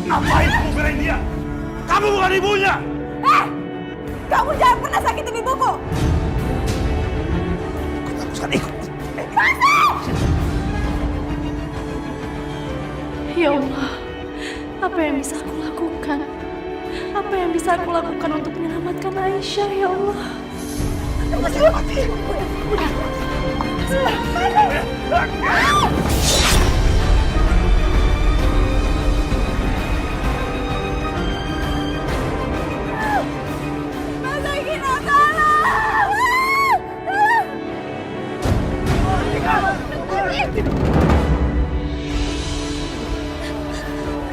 Ngapain kamu belain dia? Kamu bukan ibunya! Kamu jangan pernah sakitin ibuku! Aku sekarang ikut. Ya Allah, apa yang bisa aku lakukan? Apa yang bisa aku lakukan untuk menyelamatkan Aisyah, ya Allah? Mati.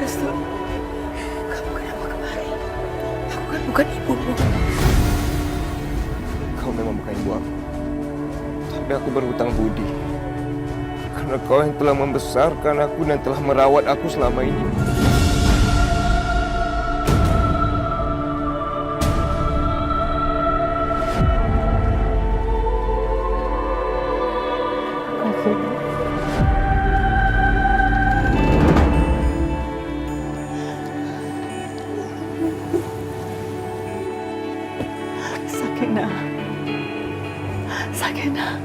Restu, kamu kenapa kemari? Aku kan bukan ibumu. Kau memang bukan ibu aku. Tapi aku berhutang budi. Karena kau yang telah membesarkan aku dan telah merawat aku selama ini. Sakinah,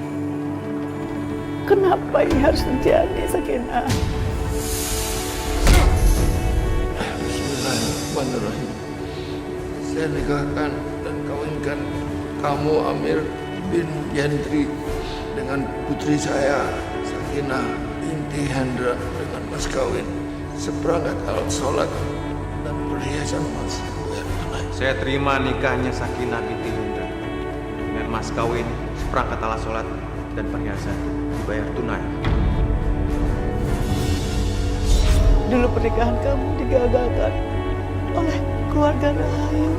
kenapa ini harus terjadi, Sakinah? Bismillahirrahmanirrahim. Saya nikahkan dan kawinkan kamu Amir bin Yandri dengan putri saya Sakinah binti Hendra dengan mas kawin seperangkat alat sholat dan perhiasan emas. Saya terima nikahnya Sakinah binti Hendra dengan mas kawin seperangkat alat sholat dan perhiasan dibayar tunai. Dulu pernikahan kamu digagalkan oleh keluarga Rahayu.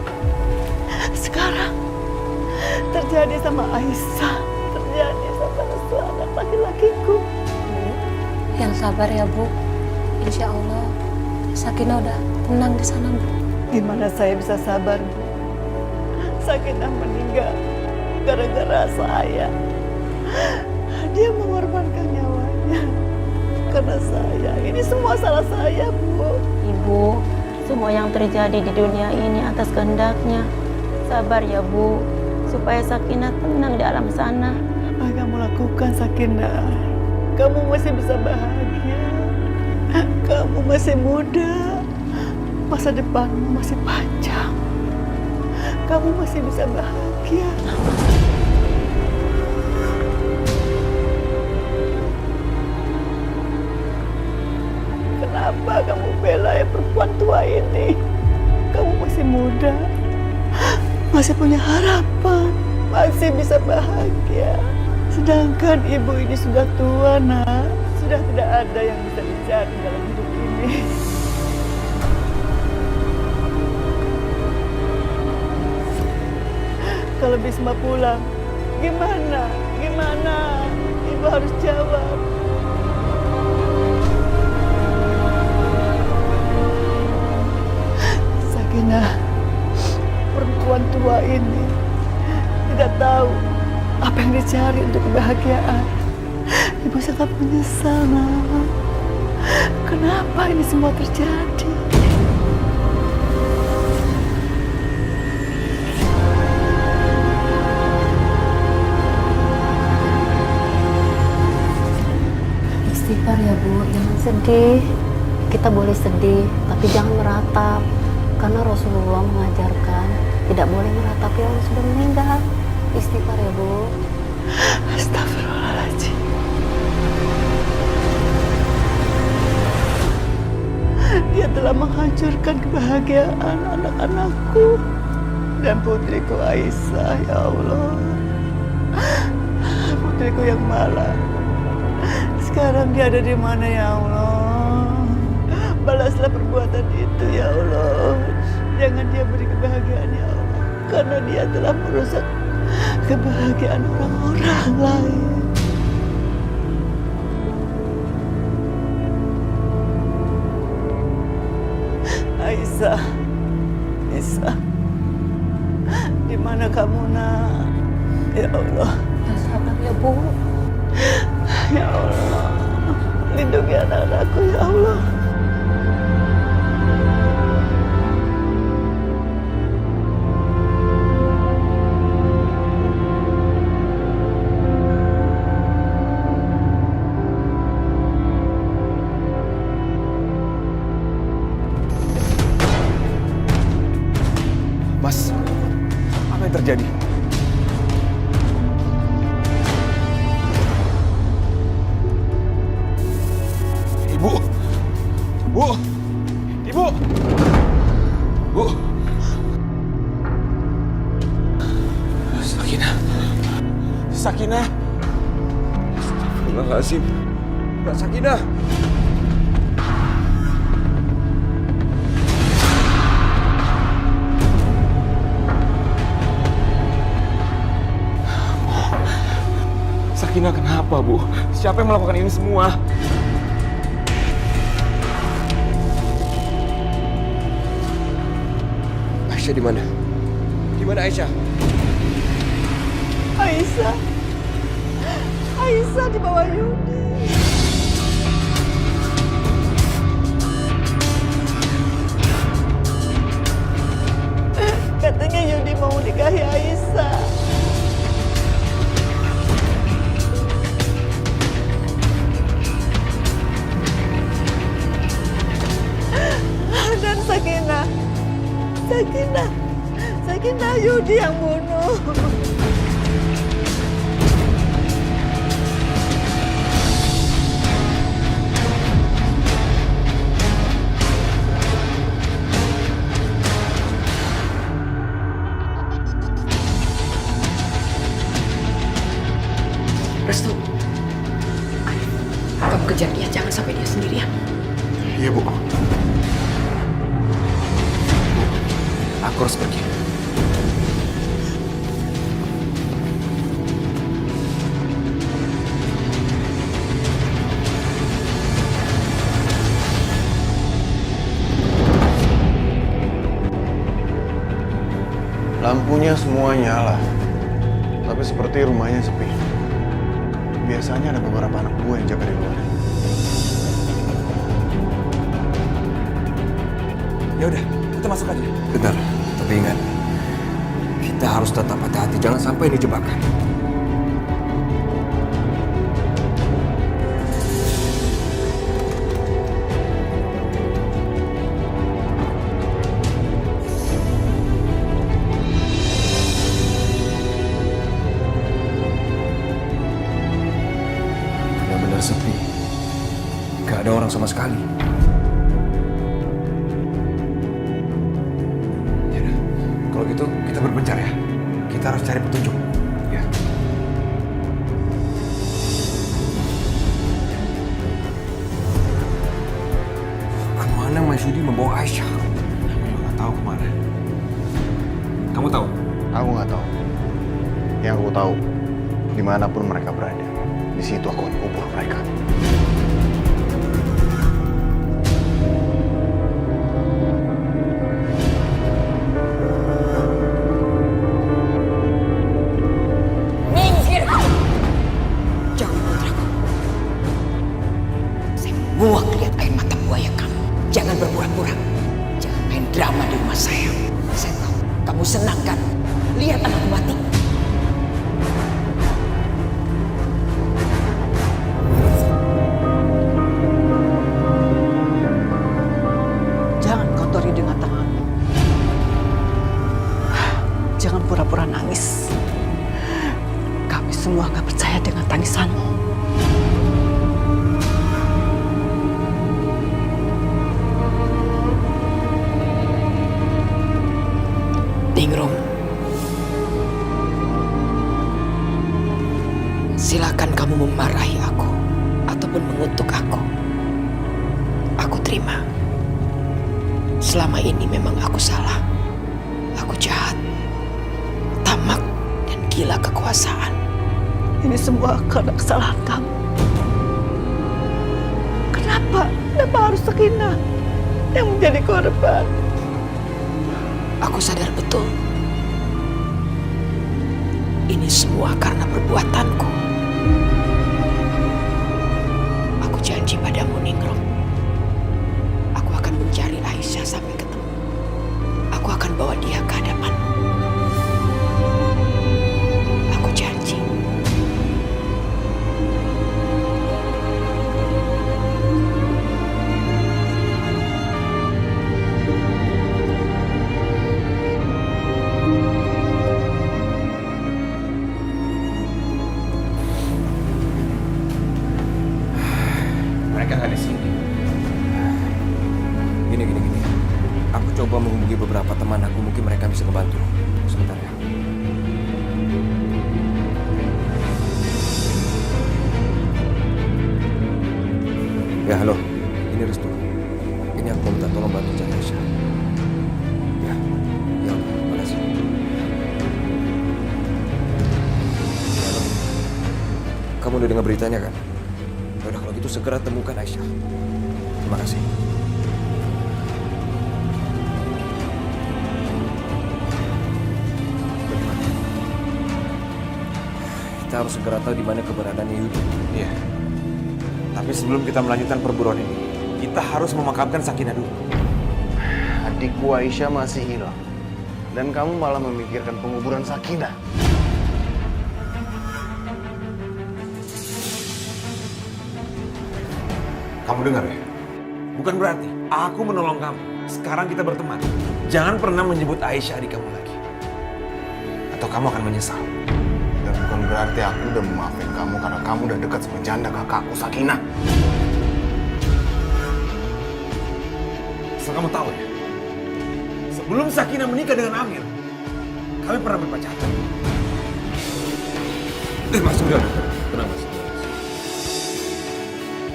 Sekarang terjadi sama Aisyah, terjadi sama anak laki-lakiku. Yang sabar ya Bu. Insya Allah Sakinah udah tenang di sana Bu. Gimana saya bisa sabar, Bu? Sakinah meninggal gara-gara saya. Dia mengorbankan nyawanya karena saya. Ini semua salah saya, Bu. Ibu, semua yang terjadi di dunia ini atas kehendaknya. Sabar ya Bu, supaya Sakinah tenang di alam sana. Apa yang kamu lakukan, Sakinah? Kamu masih bisa bahagia. Kamu masih muda. Masa depanmu masih panjang. Kamu masih bisa bahagia. Kenapa kamu bela ya perempuan tua ini? Kamu masih muda. Masih punya harapan. Masih bisa bahagia. Sedangkan ibu ini sudah tua, Nak. Sudah tidak ada yang bisa dicari dalam hidup ini. Kalau Bisma pulang, gimana? Gimana? Ibu harus jawab. Sakinah, perempuan tua ini tidak tahu apa yang dicari untuk kebahagiaan. Ibu sangat menyesal, Nak. Kenapa ini semua terjadi? Istighfar ya Bu, jangan sedih. Kita boleh sedih, tapi jangan meratap. Karena Rasulullah mengajarkan tidak boleh meratapi orang sudah meninggal. Istighfar ya Bu. Astagfirullahaladzim. Dia telah menghancurkan kebahagiaan anak-anakku dan putriku Aisyah, ya Allah. Putriku yang malang. Sekarang dia ada di mana, ya Allah? Balaslah perbuatan itu, ya Allah. Jangan dia beri kebahagiaan, ya Allah. Karena dia telah merusak kebahagiaan orang-orang lain. Aisyah, Aisyah, di mana kamu, Nak? Ya Allah. Ya sabar ya Bu. Ya Allah, lindungi anak-anakku, ya Allah. yang terjadi? Ibu! Bu! Ibu! Bu! Sakinah! Sakinah! Astagfirullahaladzim. Mbak Sakinah! Sakinah kenapa, Bu? Siapa yang melakukan ini semua? Aisyah di mana? Di mana Aisyah? Aisyah. Aisyah di bawah Yudi. Katanya Yudi mau nikahi Aisyah. Dan Sakinah Yudi yang bunuh. Restu, kamu kejar dia, jangan sampai dia sendirian. Iya, Bu. Aku harus pergi. Lampunya semua nyala, tapi seperti rumahnya sepi. Biasanya ada beberapa anak buah yang jaga di luar. Ya udah, kita masuk aja. Benar, tapi ingat, kita harus tetap hati-hati, jangan sampai ini jebakan. Benar-benar sepi, gak ada orang sama sekali. Kalau gitu, kita berpencar ya. Kita harus cari petunjuk. Ya. Kemana Mas Yudi membawa Aisyah? Aku juga nggak tahu kemana. Kamu tahu? Aku nggak tahu. Yang aku tahu, dimanapun mereka berada, di situ aku akan kubur mereka. Muak lihat air mata buaya kamu. Jangan berpura-pura. Jangan main drama di rumah saya. Saya tahu kamu senang kan lihat anakku mati. Jangan kotori dengan tanganmu. Jangan pura-pura nangis. Kami semua gak percaya dengan tangisanmu. Ningrum, silakan kamu memarahi aku ataupun mengutuk aku. Aku terima. Selama ini memang aku salah. Aku jahat, tamak, dan gila kekuasaan. Ini semua karena kesalahan kamu. Kenapa harus Sakinah yang menjadi korban? Aku sadar betul. Ini semua karena perbuatanku. Aku janji padamu, Ningrum. Aku akan mencari Aisyah sampai ketemu. Aku akan bawa dia ke hadapanmu. Aku janji. Gini. Aku coba menghubungi beberapa teman aku, mungkin mereka bisa membantu. Sebentar ya. Ya, halo. Ini Restu. Ini aku minta tolong bantu cari Aisyah. Ya, makasih. Halo. Kamu udah dengar beritanya kan? Yaudah, kalau gitu segera temukan Aisyah. Terima kasih. Bagaimana? Kita harus segera tahu di mana keberadaannya Yudi. Iya. Tapi sebelum kita melanjutkan perburuan ini, kita harus memakamkan Sakinah dulu. Adikku Aisyah masih hilang. Dan kamu malah memikirkan penguburan Sakinah. Kamu dengar ya? Bukan berarti aku menolong kamu. Sekarang kita berteman. Jangan pernah menyebut Aisyah adik kamu lagi. Atau kamu akan menyesal. Dan bukan berarti aku udah memaafin kamu karena kamu udah dekat sama janda kakakku Sakinah. Asal kamu tahu ya, sebelum Sakinah menikah dengan Amir, kami pernah berpacaran. Mas, udah. Tenang, Mas.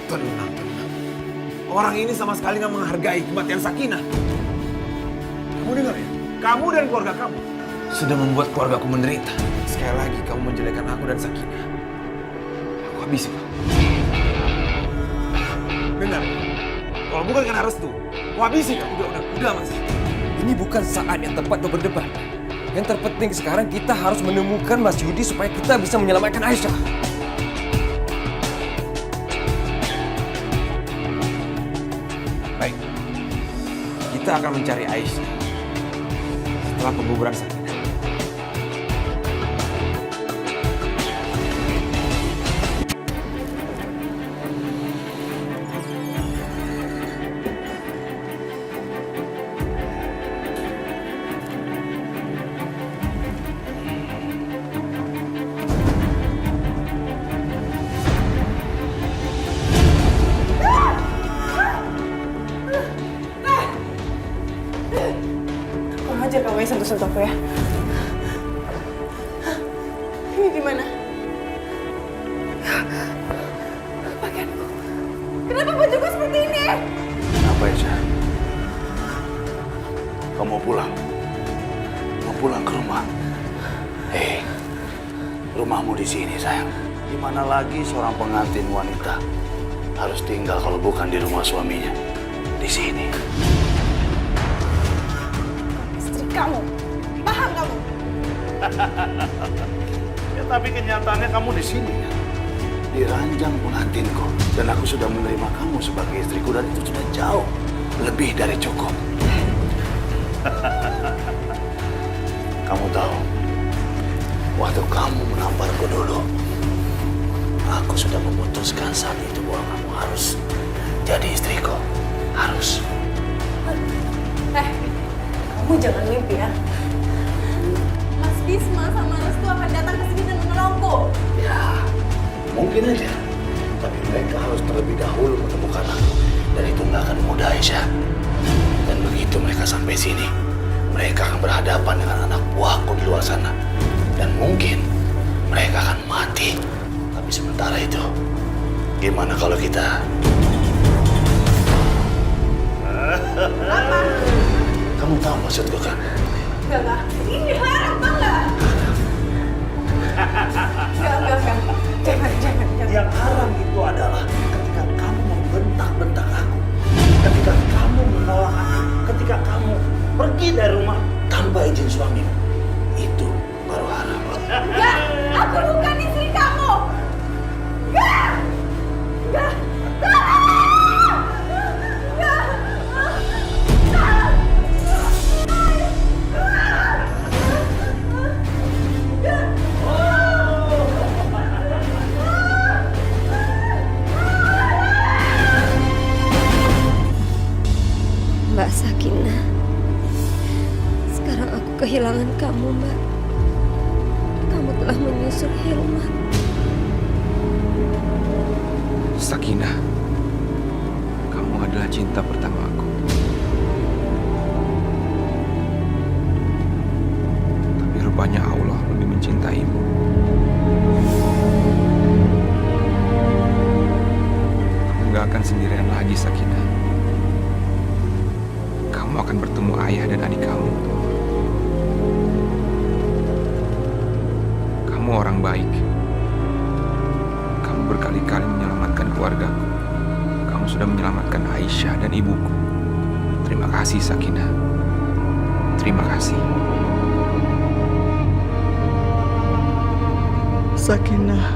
Tenang. Orang ini sama sekali nggak menghargai kematian Sakinah. Kamu dengar ya? Kamu dan keluarga kamu sudah membuat keluargaku menderita. Sekali lagi kamu menjelekkan aku dan Sakinah, aku habisi kamu. Dengar, kalau bukan karena Restu, aku habisi kamu. Udah Mas. Ini bukan saat yang tepat untuk berdebat. Yang terpenting sekarang kita harus menemukan Mas Yudi supaya kita bisa menyelamatkan Aisyah. Baik, kita akan mencari Aisyah setelah penguburan Sakinah. Aja kamu yang sentuh-sentuh aku ya. Ini di mana? Pakaianku. Kenapa bajuku seperti ini? Apa Aisyah? Kamu mau pulang? Mau pulang ke rumah? Hei, rumahmu di sini sayang. Di mana lagi seorang pengantin wanita harus tinggal kalau bukan di rumah suaminya? Di sini. Kamu, paham kamu? Ya tapi kenyataannya kamu di sini kan? Di ranjang pengantinku. Dan aku sudah menerima kamu sebagai istriku dan itu sudah jauh lebih dari cukup. Kamu tahu, waktu kamu menamparku dulu, aku sudah memutuskan saat itu bahwa kamu harus jadi istriku. Harus. Kamu jangan mimpi ya. Mas Bisma sama Restu akan datang ke sini dan menolongku. Ya, mungkin aja. Tapi mereka harus terlebih dahulu menemukan aku. Dan itu nggak akan mudah, Aisyah. Dan begitu mereka sampai sini, mereka akan berhadapan dengan anak buahku di luar sana. Dan mungkin mereka akan mati. Tapi sementara itu, gimana kalau kita... Kamu tahu maksudku kan? Enggak. Ini haram, tau nggak? Enggak. Jangan. Yang haram itu adalah ketika kamu membentak-bentak aku. Ketika kamu menolak aku. Ketika kamu pergi dari rumah tanpa izin suamimu. Itu baru haram. Enggak, aku bukan istri kamu. Enggak. Mbak Sakinah, sekarang aku kehilangan kamu, Mbak. Kamu telah menyusul Hilman. Sakinah, kamu adalah cinta pertama aku. kamu akan bertemu ayah dan adik kamu. Kamu orang baik. Kamu berkali-kali menyelamatkan keluargaku. Kamu sudah menyelamatkan Aisyah dan ibuku. Terima kasih, Sakinah. Terima kasih. Sakinah,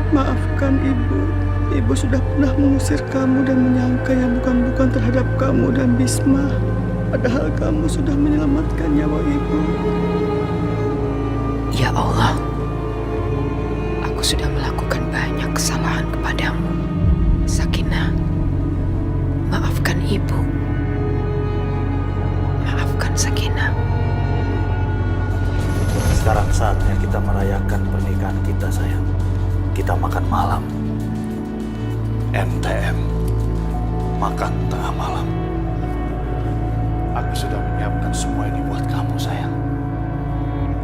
maafkan ibu. Ibu sudah pernah mengusir kamu dan menyangka yang bukan-bukan terhadap kamu dan Bisma. Padahal kamu sudah menyelamatkan nyawa ibu. Ya Allah, aku sudah melakukan banyak kesalahan kepadamu. Sakinah, maafkan ibu. Maafkan Sakinah. Sekarang saatnya kita merayakan pernikahan kita, sayang. Kita makan malam. MTM. Makan tengah malam. Aku sudah menyiapkan semua ini buat kamu, sayang.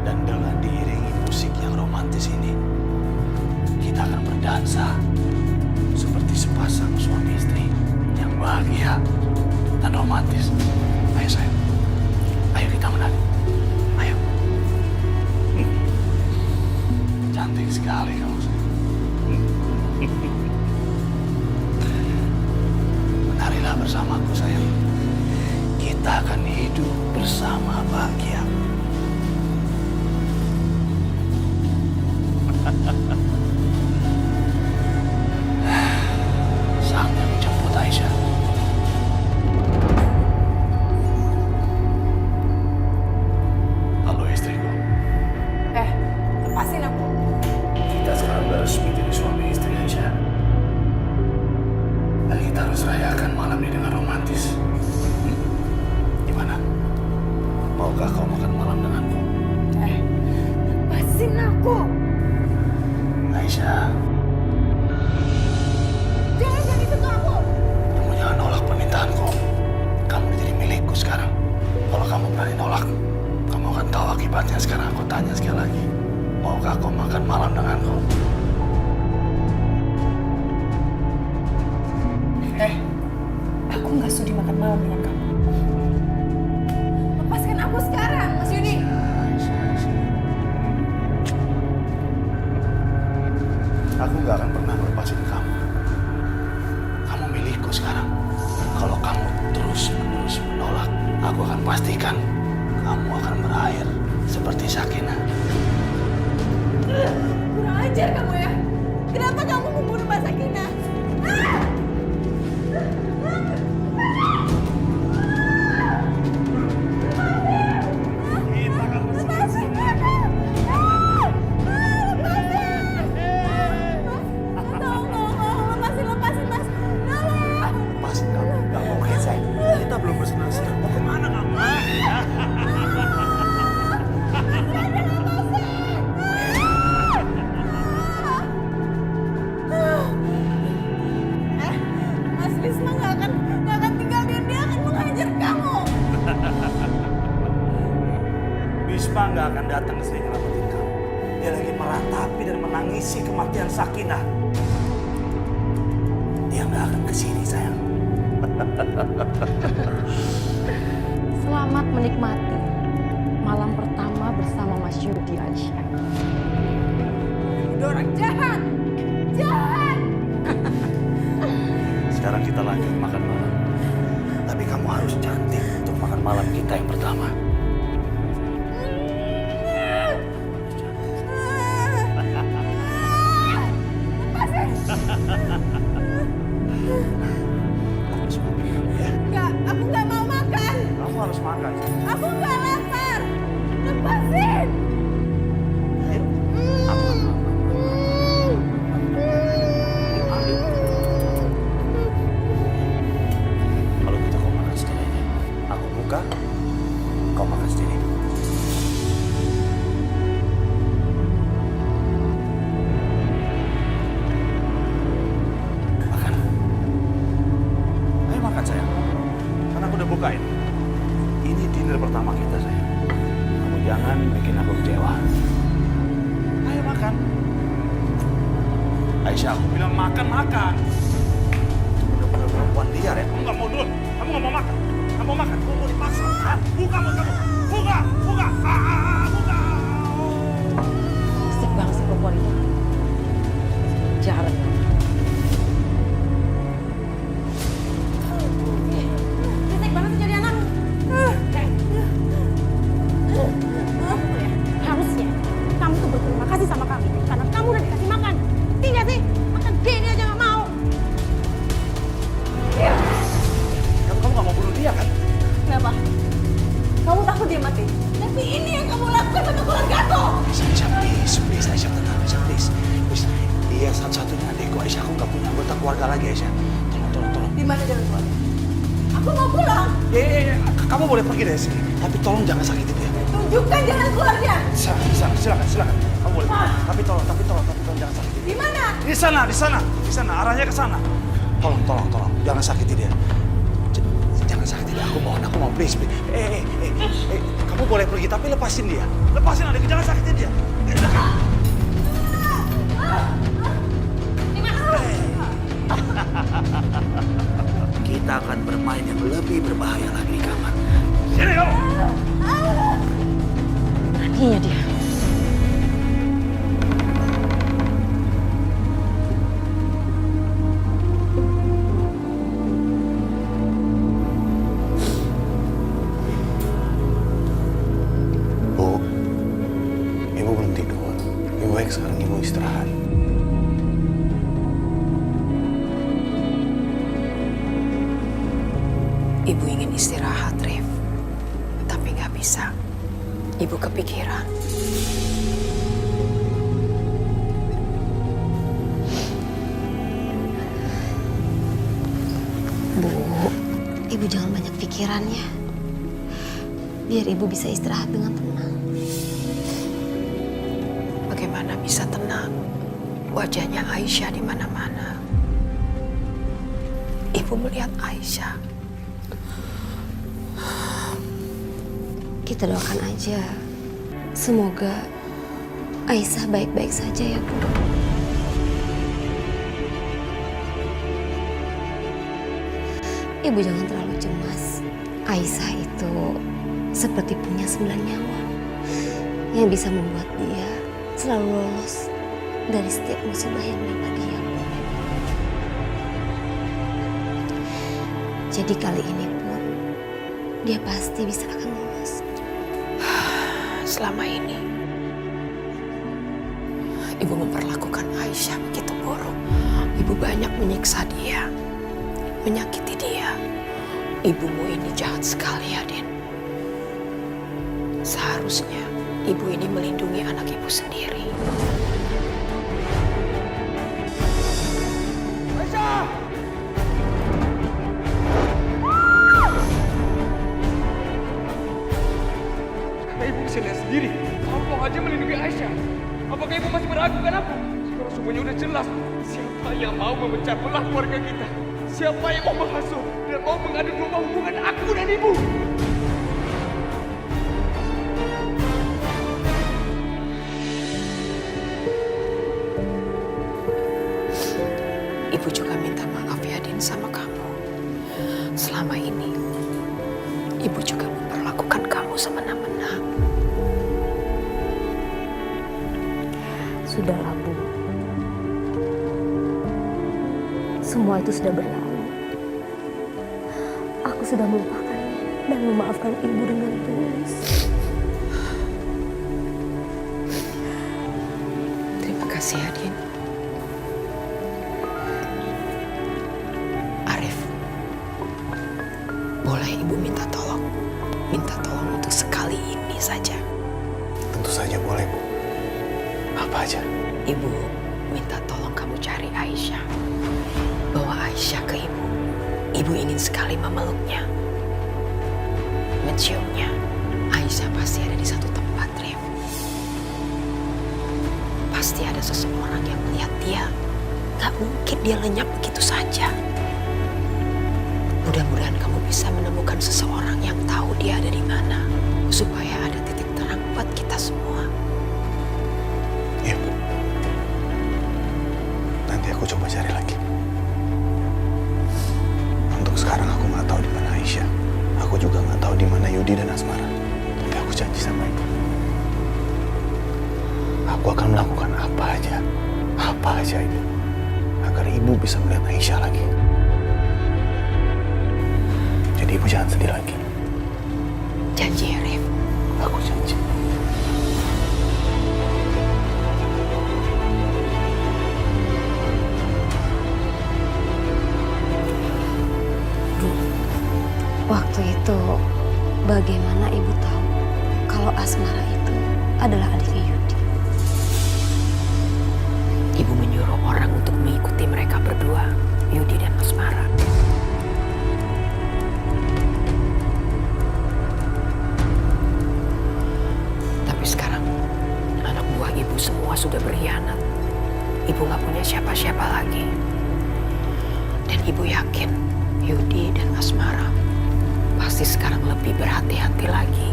Dan dengan diiringi musik yang romantis ini, kita akan berdansa seperti sepasang suami istri yang bahagia dan romantis. Ayo, sayang. Ayo kita menari. Ayo. Cantik sekali kamu. Menarilah bersamaku, sayang. Kita akan hidup bersama bahagia. Saatnya menjemput Aisyah. Halo istriku. Lepasin aku. Kita sekarang udah resmi jadi suami istri, Aisyah. Dan kita harus rayakan malam ini dengan romantis. Gimana? Maukah kau makan malam denganku? Lepasin aku. Aisyah, Jangan itu kamu. kamu jangan nolak permintaanku. Kamu jadi milikku sekarang. Kalau kamu berani nolak, kamu akan tahu akibatnya. Sekarang aku tanya sekali lagi. Maukah kau makan malam denganku? Aku nggak sudi makan malam dengan kamu. Lepaskan aku sekarang, Mas Yudi. Aku gak akan pernah melepasin kamu. Kamu milikku sekarang. Kalau kamu terus-menerus menolak, aku akan pastikan kamu akan berakhir seperti Sakinah. Kurang ajar kamu ya. Kenapa kamu membunuh Mbak Sakinah? Lepasin kamu. Gak mungkin, sayang. Kita belum bersenang-senang. Mau kemana kamu? Mas Bisma nggak akan tinggal diam, dia akan menghajar kamu. Bisma gak akan datang ke sini nyelamatin kamu. Dia lagi meratapi dan menangisi kematian Sakinah. Dia gak akan ke sini, sayang. Selamat menikmati malam pertama bersama Mas Yudi Aisyah. Udah orang jahat. Jahat. Sekarang kita lanjut makan malam. Tapi kamu harus cantik untuk makan malam kita yang pertama. Enggak, aku nggak mau makan. Kamu harus makan. Aku nggak lapar. Lepasin. Kalau gitu kau makan sendiri aja. Aku buka, kau makan sendiri. Makan. Ayo makan, sayang. Karena aku udah bukain. Ini dinner pertama kita, sayang. Kamu jangan bikin aku kecewa. Ayo makan. Aisyah, aku bilang makan. Bener-bener perempuan liar ya. Kamu nggak mau dulu. Kamu nggak mau makan. Kamu mau makan? Kau mau dipaksa? Hah? Buka mulut kamu! Buka! Buka! Buka! Asik banget sih perempuan itu. Jarang. Asik banget sih jadi anak. Harusnya kamu tuh berterima kasih sama kami karena kamu udah dikasih makan. Tidak sih, makan gini aja nggak mau. Kamu nggak mau bunuh dia kan? Kenapa? Kamu takut dia mati? Tapi ini yang kamu lakukan sama keluargaku. Aisyah, please, Aisyah tenang, Aisyah, please. Dia satu-satunya adikku, Aisyah. Aku nggak punya anggota keluarga lagi, Aisyah. Tolong. Di mana jalan keluar? Aku mau pulang. Kamu boleh pergi dari sini, tapi tolong jangan sakiti dia. Tunjukkan jalan keluarnya. Silakan. Kamu boleh pergi. Tapi tolong jangan sakiti dia. Di mana? Di sana, arahnya ke sana. Tolong, jangan sakiti dia. Jangan sakiti dia, aku mau, please. Kamu boleh pergi, tapi lepasin dia. Lepasin adikku, jangan sakitin dia. Kita akan bermain yang lebih berbahaya lagi di kamar. Sini kamu! Iya dia. Bu, Ibu belum tidur. Lebih baik sekarang Ibu istirahat. Ibu ingin istirahat, Rif. Tapi nggak bisa. Ibu kepikiran. Bu, Ibu jangan banyak pikiran ya. Biar Ibu bisa istirahat dengan tenang. Bagaimana bisa tenang? Wajahnya Aisyah di mana-mana. Ibu melihat Aisyah. Kita doakan aja. Semoga Aisyah baik-baik saja ya, Bu. Ibu jangan terlalu cemas. Aisyah itu seperti punya 9 nyawa yang bisa membuat dia selalu lolos dari setiap musibah yang menimpa dia. Jadi kali ini pun dia pasti bisa akan lolos. Selama ini Ibu memperlakukan Aisyah begitu buruk. Ibu banyak menyiksa dia, menyakiti dia. Ibumu ini jahat sekali, Adin. Seharusnya ibu ini melindungi anak ibu sendiri. Aisyah! Karena ibu bisa lihat sendiri, Allah aja melindungi Aisyah. Apakah ibu masih meragukan aku? Sekarang semuanya udah jelas. Siapa yang mau memecah belah keluarga kita? Siapa yang mau menghasut dan mau mengadu domba hubungan aku dan ibu? Ibu juga minta maaf ya, Din, sama kamu. Selama ini, Ibu juga memperlakukan kamu semena-mena. Sudahlah, Bu. Semua itu sudah berlalu. Aku sudah melupakannya dan memaafkan Ibu dengan tulus. Terima kasih ya, Din. Arif, boleh Ibu minta tolong? Minta tolong untuk sekali ini saja. Tentu saja boleh, Bu. Apa aja? Ibu minta tolong kamu cari Aisyah. Bawa Aisyah ke Ibu. Ibu ingin sekali memeluknya, menciumnya. Aisyah pasti ada di satu tempat, Rif. Pasti ada seseorang yang melihat dia. Gak mungkin dia lenyap begitu saja. Mudah-mudahan kamu bisa menemukan seseorang yang tahu dia ada di mana, supaya ada titik terang buat kita semua. Iya, Bu. Nanti aku coba cari lagi. Untuk sekarang aku nggak tahu di mana Aisyah. Aku juga Yudi dan Asmara. Tapi aku janji sama ibu, aku akan melakukan apa aja ibu, agar ibu bisa melihat Aisyah lagi. Jadi ibu jangan sedih lagi. Janji ya, Rif. Aku janji. Waktu itu, bagaimana ibu tahu kalau Asmara itu adalah adiknya Yudi? Ibu menyuruh orang untuk mengikuti mereka berdua, Yudi dan Asmara. Tapi sekarang, anak buah ibu semua sudah berkhianat. Ibu gak punya siapa-siapa lagi. Dan ibu yakin Yudi dan Asmara pasti sekarang lebih berhati-hati lagi.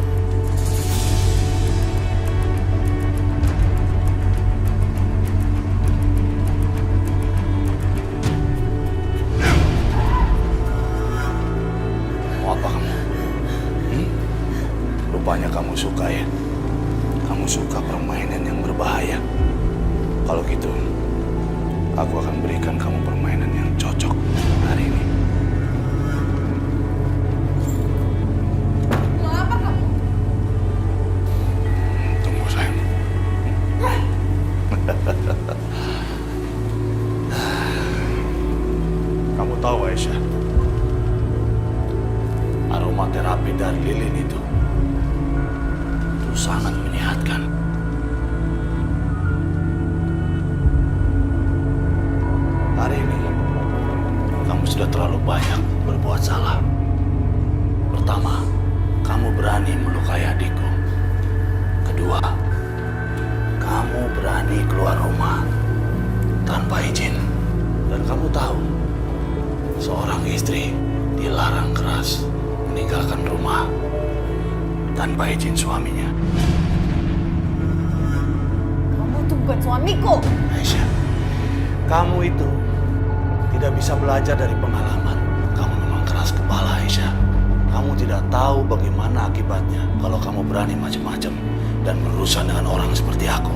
Mau apa kamu? Rupanya kamu suka ya? Kamu suka permainan yang berbahaya. Kalau gitu, aku akan berikan kamu permainan yang cocok hari ini. Mau apa kamu? Tunggu sayang. Kamu tahu Aisyah, aromaterapi dari lilin itu sangat menyehatkan. Hari ini kamu sudah terlalu banyak berbuat salah. Pertama, kamu berani melukai adikku. Kedua, kamu berani keluar rumah tanpa izin. Dan kamu tahu, seorang istri dilarang keras meninggalkan rumah tanpa izin suaminya. Kamu tuh bukan suamiku. Aisyah, kamu itu tidak bisa belajar dari pengalaman. Kamu memang keras kepala, Aisyah. Kamu tidak tahu bagaimana akibatnya kalau kamu berani macam-macam dan berurusan dengan orang seperti aku.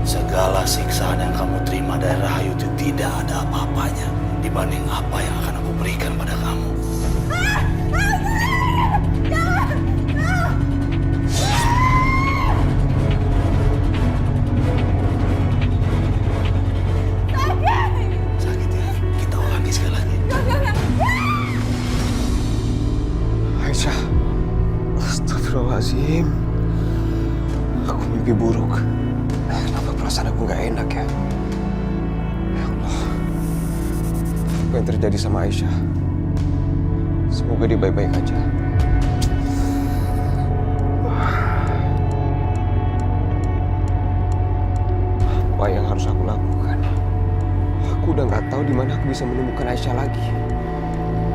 Segala siksaan yang kamu terima dari Rahayu itu tidak ada apa-apanya dibanding apa yang akan aku berikan pada kamu. Sakit ya? Kita ulangi sekali lagi. Aisyah, astagfirullahaladzim. Aku mimpi buruk. Kenapa perasaan aku gak enak ya? Ya Allah, apa yang terjadi sama Aisyah? Semoga dia baik-baik aja. Apa yang harus aku lakukan? Aku udah gak tahu di mana aku bisa menemukan Aisyah lagi.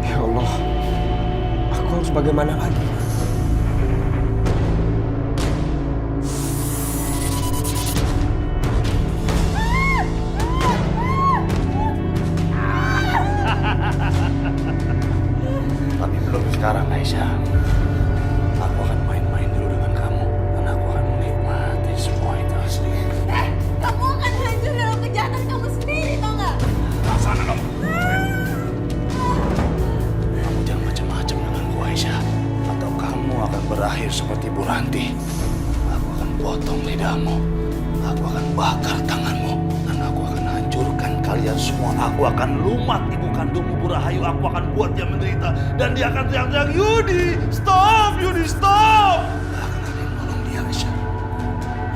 Ya Allah, aku harus bagaimana lagi? Tapi belum sekarang, Aisyah. Aku akan main-main dulu dengan kamu dan aku akan menikmati semua itu asli. Kamu akan hancur dalam kejahatan kamu sendiri, tau nggak? Sana kamu. Kamu jangan macam-macam denganku, Aisyah. Atau kamu akan berakhir seperti Bu Ranti. Aku akan potong lidahmu. Aku akan bakar tanganmu. Dan aku akan hancurkan kalian semua. Aku akan lumat ibu kandungmu Bu Rahayu. Aku akan buat dia menderita. Dan dia akan teriak-teriak, Yudi, stop! Yudi, stop! Gak akan ada yang nolong dia, Aisyah.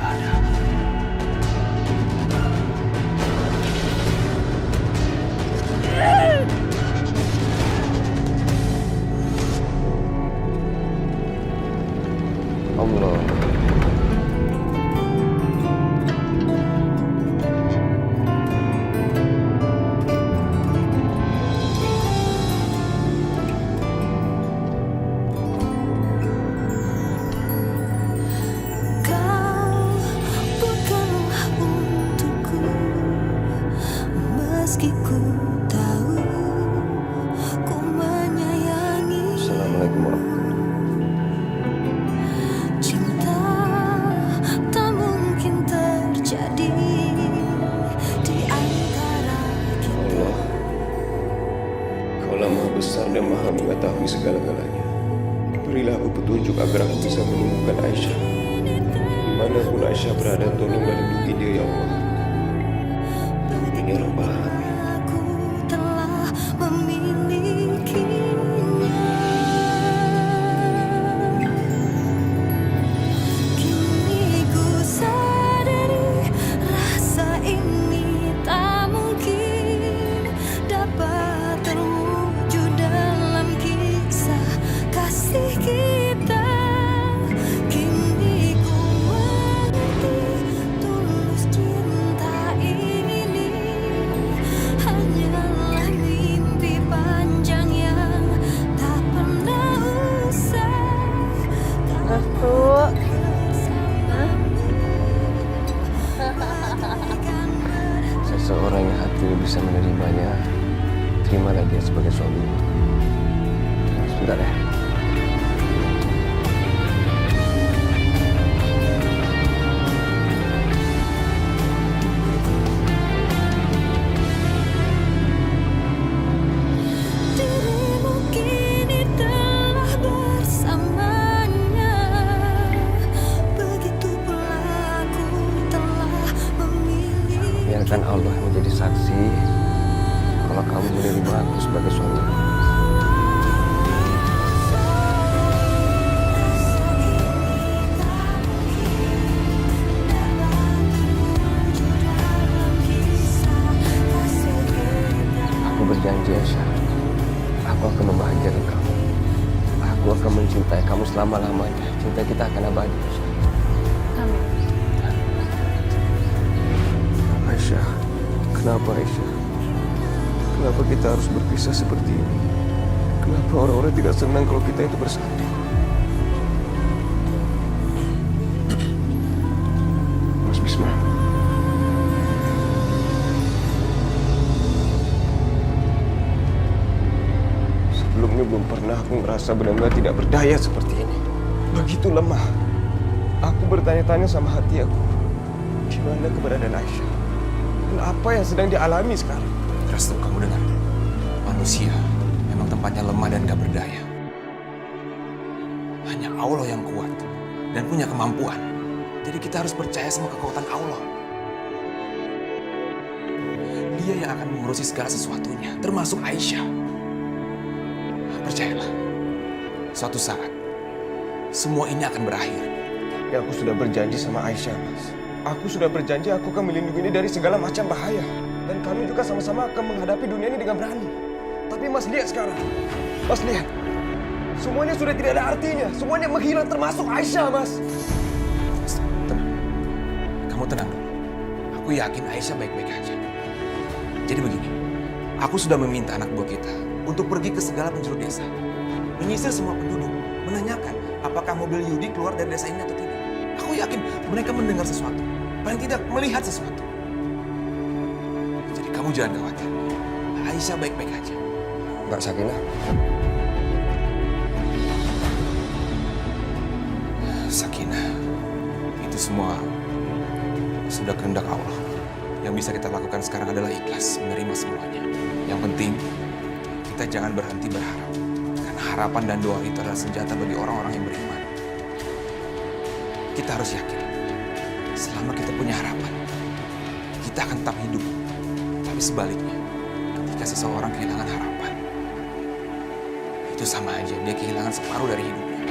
Gak ada. Allah. lagi mau aku kenal. Cinta tak mungkin terjadi di antara kita. Allah, Kaulah Maha Besar dan Maha Mengetahui segala-galanya. Berilah aku petunjuk agar aku bisa menemukan Aisyah. Dimanapun Aisyah berada, tolong dan lindungi dia ya Allah. Amin ya Rabbal Alamin. Aku telah memilikinya. Kini ku sadari rasa ini tak mungkin dapat terwujud dalam kisah kasih kita. Kini ku mengerti tulus cinta ini hanyalah mimpi panjang yang tak pernah usai. Restu. Seseorang yang hatinya bisa menerimanya, terimalah dia sebagai suamimu. Sebentar ya. Dirimu kini telah bersamanya. Begitu pula aku telah memilih. Biarkan Allah menjadi saksi kalau kamu menerima aku sebagai suami. Aku berjanji, Aisyah. Aku akan membahagiakan kamu. Aku akan mencintai kamu selama-lamanya. Cinta kita akan abadi, Aisyah. Aisyah, kenapa Aisyah? Kenapa kita harus berpisah seperti ini? Kenapa orang-orang tidak senang kalau kita itu bersatu? Mas Bisma. Sebelumnya belum pernah aku merasa benar-benar tidak berdaya seperti ini. Begitu lemah. Aku bertanya-tanya sama hati aku. Di mana keberadaan Aisyah? Dan apa yang sedang dialami sekarang? Restu, kamu dengar? Manusia memang tempatnya lemah dan gak berdaya. Hanya Allah yang kuat dan punya kemampuan. Jadi kita harus percaya sama kekuatan Allah. Dia yang akan mengurusi segala sesuatunya, termasuk Aisyah. Percayalah, suatu saat semua ini akan berakhir. Ya, aku sudah berjanji sama Aisyah, Mas. Aku sudah berjanji aku akan melindungi ini dari segala macam bahaya. Dan kami juga sama-sama akan menghadapi dunia ini dengan berani. Tapi Mas lihat sekarang. Mas lihat. Semuanya sudah tidak ada artinya. Semuanya menghilang termasuk Aisyah, Mas. Tenang. Kamu tenang dulu. Aku yakin Aisyah baik-baik aja. Jadi begini. Aku sudah meminta anak buah kita untuk pergi ke segala penjuru desa. Menyisir semua penduduk. Menanyakan apakah mobil Yudi keluar dari desa ini atau tidak. Aku yakin mereka mendengar sesuatu. Paling tidak melihat sesuatu. Jadi kamu jangan khawatir. Aisyah baik-baik aja. Mbak Sakinah. Sakinah, itu semua sudah kehendak Allah. Yang bisa kita lakukan sekarang adalah ikhlas, menerima semuanya. Yang penting, kita jangan berhenti berharap. Karena harapan dan doa itu adalah senjata bagi orang-orang yang beriman. Kita harus yakin, selama kita punya harapan, kita akan tetap hidup. Tapi sebaliknya, ketika seseorang kehilangan harapan, itu sama aja dia kehilangan separuh dari hidupnya.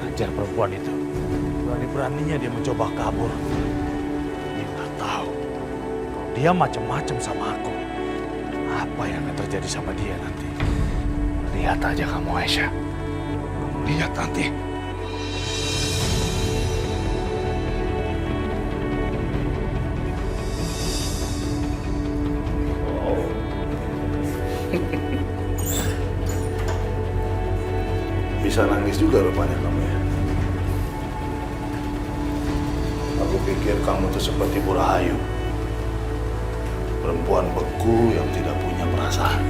Ajar perempuan itu. Berani-beraninya dia mencoba kabur. Dia nggak tahu kalau dia macam-macam sama aku. Apa yang akan terjadi sama dia nanti? Lihat aja kamu, Aisyah. Lihat nanti. Bisa nangis juga rupanya kamu ya. pikir kamu tuh seperti Bu Rahayu. Perempuan beku yang tidak punya perasaan.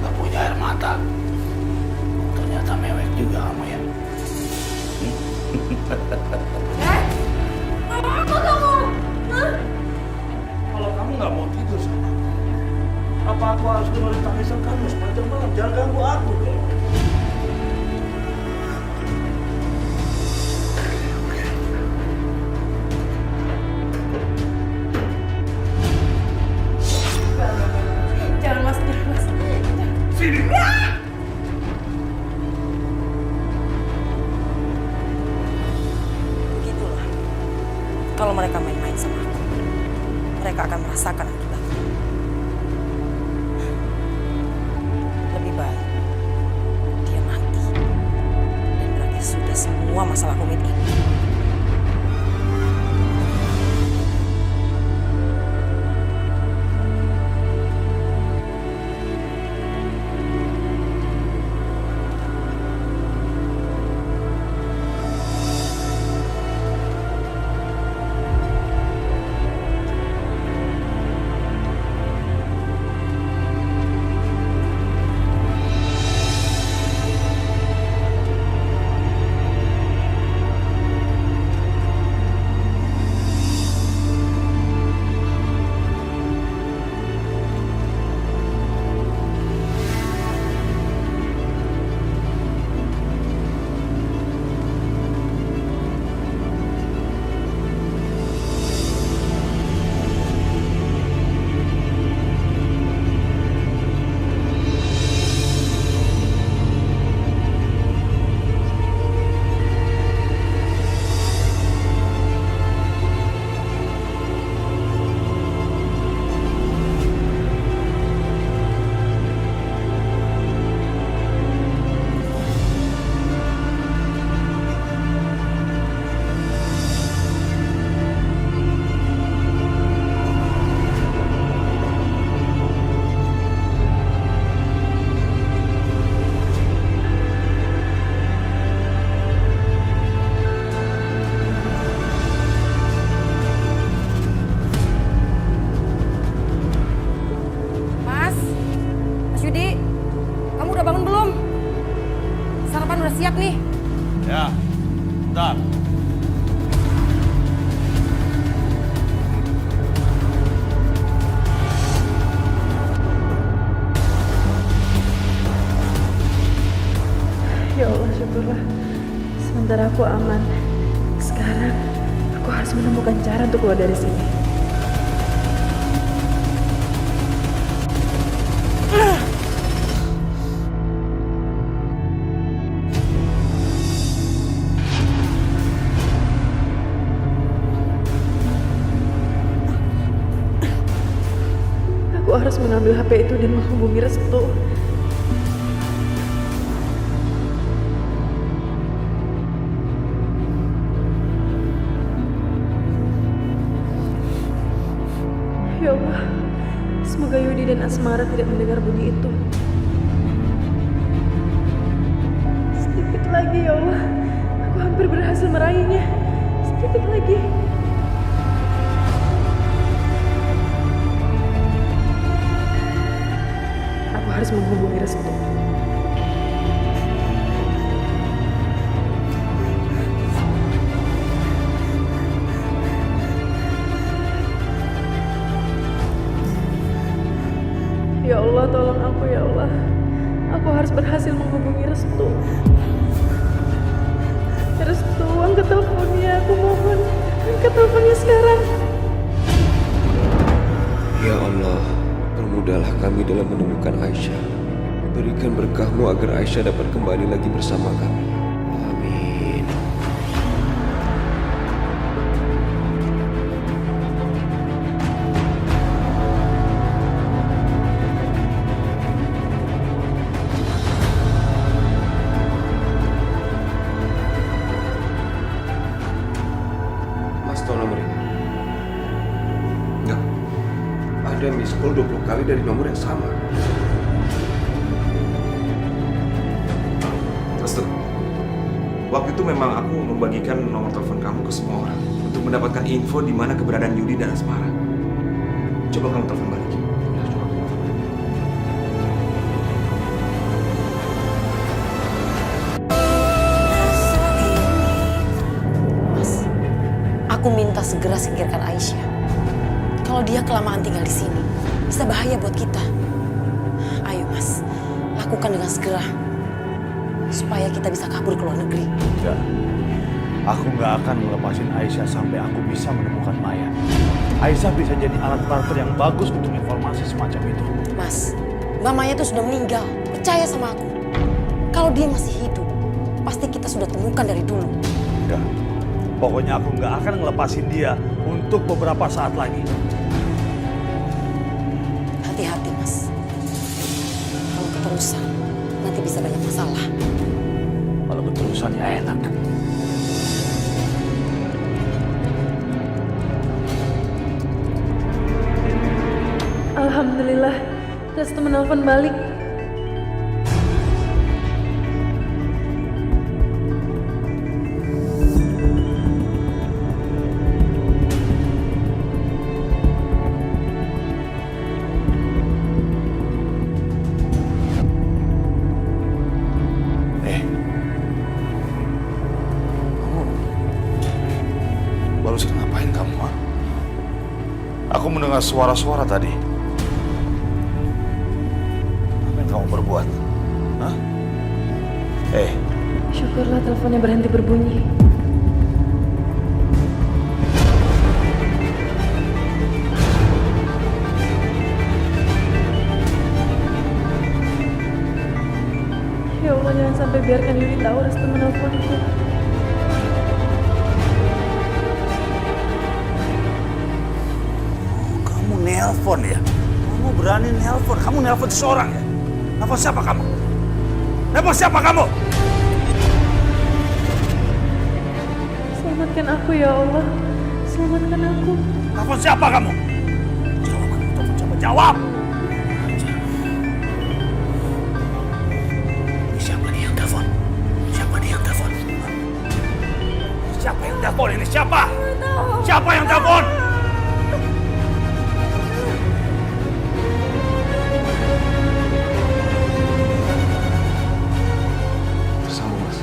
Gak punya air mata. Ternyata mewek juga kamu ya. Apa kamu? Kalau kamu nggak mau tidur sama aku, apa aku harus dengerin tangisan kamu sepanjang malam? Jangan ganggu aku dong. Jangan mas, jangan mas. Sini. Begitulah. Kalau mereka main-main sama aku, mereka akan merasakan akibatnya. Lebih baik dia mati dan berakhir sudah semua masalah rumit ini. Yudi, kamu udah bangun belum? Sarapan udah siap nih. Ya, bentar. Ya Allah, syukurlah. Sementara aku aman. Sekarang aku harus menemukan cara untuk keluar dari sini. Aku harus mengambil HP itu dan menghubungi Restu. Ya Allah, semoga Yudi dan Asmara tidak mendengar bunyi itu. Sedikit lagi ya Allah, aku hampir berhasil meraihnya. Sedikit lagi. Aku harus menghubungi Restu. Ya Allah, tolong aku ya Allah. Aku harus berhasil menghubungi Restu. Restu, angkat teleponnya. Aku mohon, angkat teleponnya sekarang. Ya Allah, permudahlah kami dalam menemukan Aisyah. Berikan berkah-Mu agar Aisyah dapat kembali lagi bersama kami. Amin. Mas tahu nomor ini? Enggak. Ada miss call 20 kali dari nomor yang sama. Restu, Waktu itu memang aku membagikan nomor telepon kamu ke semua orang untuk mendapatkan info di mana keberadaan Yudi dan Asmara. Coba kamu telepon balik. Ya, coba. Mas, aku minta segera singkirkan Aisyah. Kalau dia kelamaan tinggal di sini, bisa bahaya buat kita. Ayo Mas, lakukan dengan segera. Supaya kita bisa kabur ke luar negeri. Enggak. Aku nggak akan melepasin Aisyah sampai aku bisa menemukan Maya. Aisyah bisa jadi alat barter yang bagus untuk informasi semacam itu. Mas, Mbak Maya itu sudah meninggal. Percaya sama aku. Kalau dia masih hidup, pasti kita sudah temukan dari dulu. Enggak. Pokoknya aku nggak akan ngelepasin dia untuk beberapa saat lagi. Hati-hati, Mas. Kalau keterusan, nanti bisa banyak masalah. Kalau keterusan ya enak. Alhamdulillah, Restu menelpon balik. Barusan ngapain kamu, ha? Aku mendengar suara-suara tadi. Apa yang kamu berbuat? Hah? Syukurlah teleponnya berhenti berbunyi. Ya Allah, jangan sampai biarkan Yudi tahu Restu menelponku. Kamu nelpon ya? Kamu berani nelpon? Kamu nelpon seseorang ya? Nelpon siapa kamu? Nelpon siapa kamu? Selamatkan aku ya Allah. Selamatkan aku. Nelpon siapa kamu? Jawab, telepon siapa? Jawab! Siapa nih yang telepon? Siapa nih yang telepon? Siapa yang telepon ini? Siapa? Siapa yang telepon? Tersambung, Mas.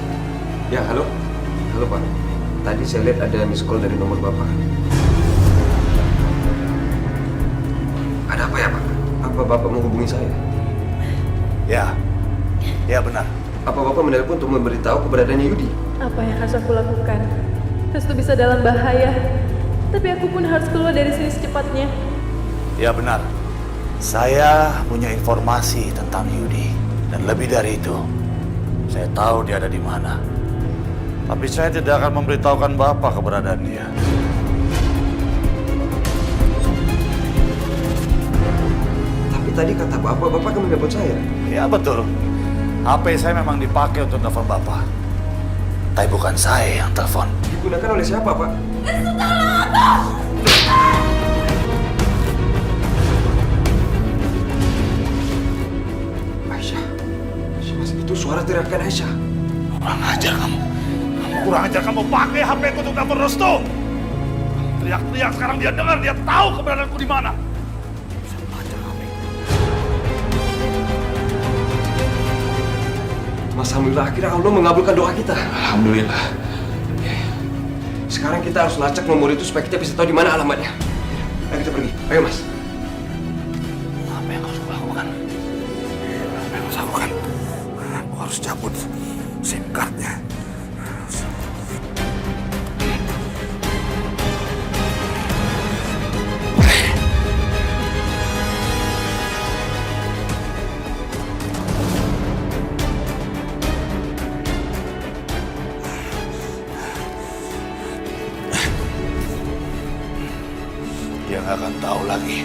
Ya, halo. Halo, Pak. Tadi saya lihat ada miss call dari nomor Bapak. Ada apa ya, Pak? Apa Bapak menghubungi saya? Ya benar. Apa Bapak menelpon untuk memberitahu keberadaannya Yudi? Apa yang harus aku lakukan? Restu bisa dalam bahaya. Tapi aku pun harus keluar dari sini secepatnya. Ya benar. Saya punya informasi tentang Yudi. Dan lebih dari itu, saya tahu dia ada di mana. Tapi saya tidak akan memberitahukan Bapak keberadaan dia. Tapi tadi kata Bapak akan menelpon saya. Ya betul. HP saya memang dipakai untuk telepon Bapak. Tapi bukan saya yang telepon. Digunakan oleh siapa, Pak? Aisyah. Mas, itu suara teriakan Aisyah. Kurang ajar kamu. Kurang ajar kamu pakai HP ku untuk telepon Restu. Teriak-teriak sekarang dia dengar, dia tahu keberadaanku di mana. Mas, alhamdulillah akhirnya Allah mengabulkan doa kita. Alhamdulillah. Sekarang kita harus lacak nomor itu supaya kita bisa tahu di mana alamatnya. Ayo kita pergi. Ayo, Mas. Apa yang harus aku lakukan? Apa yang harus aku lakukan? Aku harus cabut SIM card-nya. Dia nggak akan tahu lagi.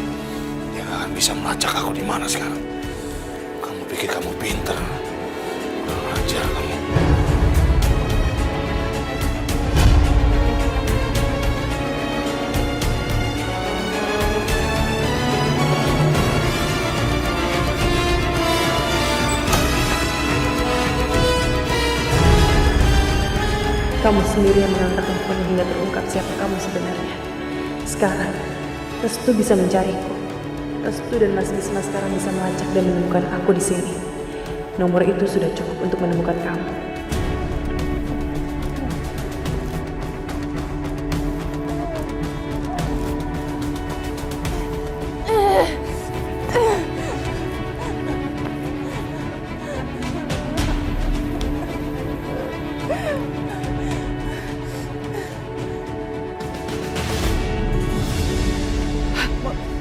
Dia nggak akan bisa melacak aku di mana sekarang. Kamu pikir kamu pintar? Kurang ajar kamu. Kamu sendiri yang mengangkat telepon hingga terungkap siapa kamu sebenarnya. Sekarang, Restu bisa mencariku. Restu dan Mas Bisma sekarang bisa melacak dan menemukan aku di sini. Nomor itu sudah cukup untuk menemukan kamu.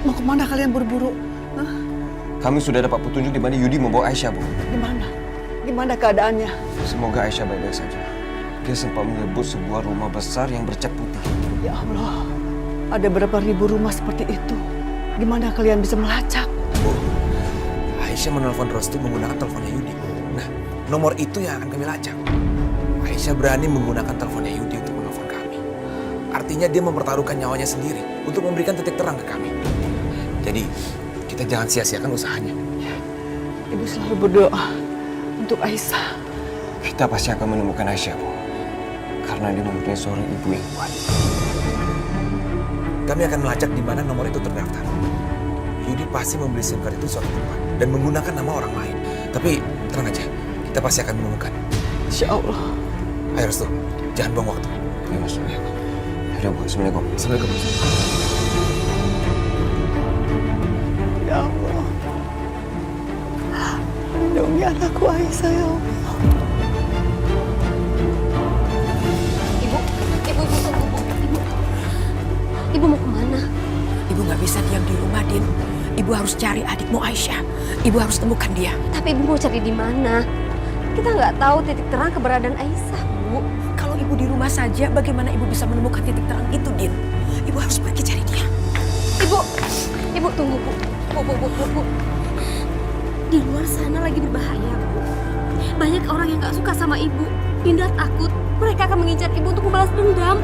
Mau kemana kalian buru-buru? Kami sudah dapat petunjuk di mana Yudi membawa Aisyah, Bu. Gimana? Gimana keadaannya? Semoga Aisyah baik-baik saja. Dia sempat menyebut sebuah rumah besar yang bercat putih. Ya Allah, ada berapa ribu rumah seperti itu. Gimana kalian bisa melacak? Bu, Aisyah menelpon Restu menggunakan teleponnya Yudi. Nah, nomor itu yang akan kami lacak. Aisyah berani menggunakan teleponnya Yudi untuk menelpon kami. Artinya dia mempertaruhkan nyawanya sendiri untuk memberikan titik terang ke kami. Jadi, kita jangan sia-siakan usahanya. Ibu selalu berdoa untuk Aisyah. Kita pasti akan menemukan Aisyah, Bu. Karena dia mempunyai seorang ibu yang kuat. Kami akan melacak di mana nomor itu terdaftar. Yudi pasti membeli SIM card itu suatu tempat dan menggunakan nama orang lain. Tapi tenang aja, kita pasti akan menemukan. Insya Allah. Ayo Restu, jangan buang waktu. Ya Mas, ya. Udah Bu, Assalamualaikum. Assalamualaikum. Ya Allah. Lindungi anakku Aisyah ya Allah. Ibu mau kemana? Ibu nggak bisa diam di rumah, Din. Ibu harus cari adikmu Aisyah. Ibu harus temukan dia. Tapi ibu mau cari di mana? Kita nggak tahu titik terang keberadaan Aisyah, Bu. Kalau ibu di rumah saja, bagaimana ibu bisa menemukan titik terang itu, Din? Ibu harus pergi cari dia. Ibu tunggu, Bu. Bu. Di luar sana lagi berbahaya, Bu. Banyak orang yang nggak suka sama ibu. Dinda takut mereka akan mengincar ibu untuk membalas dendam.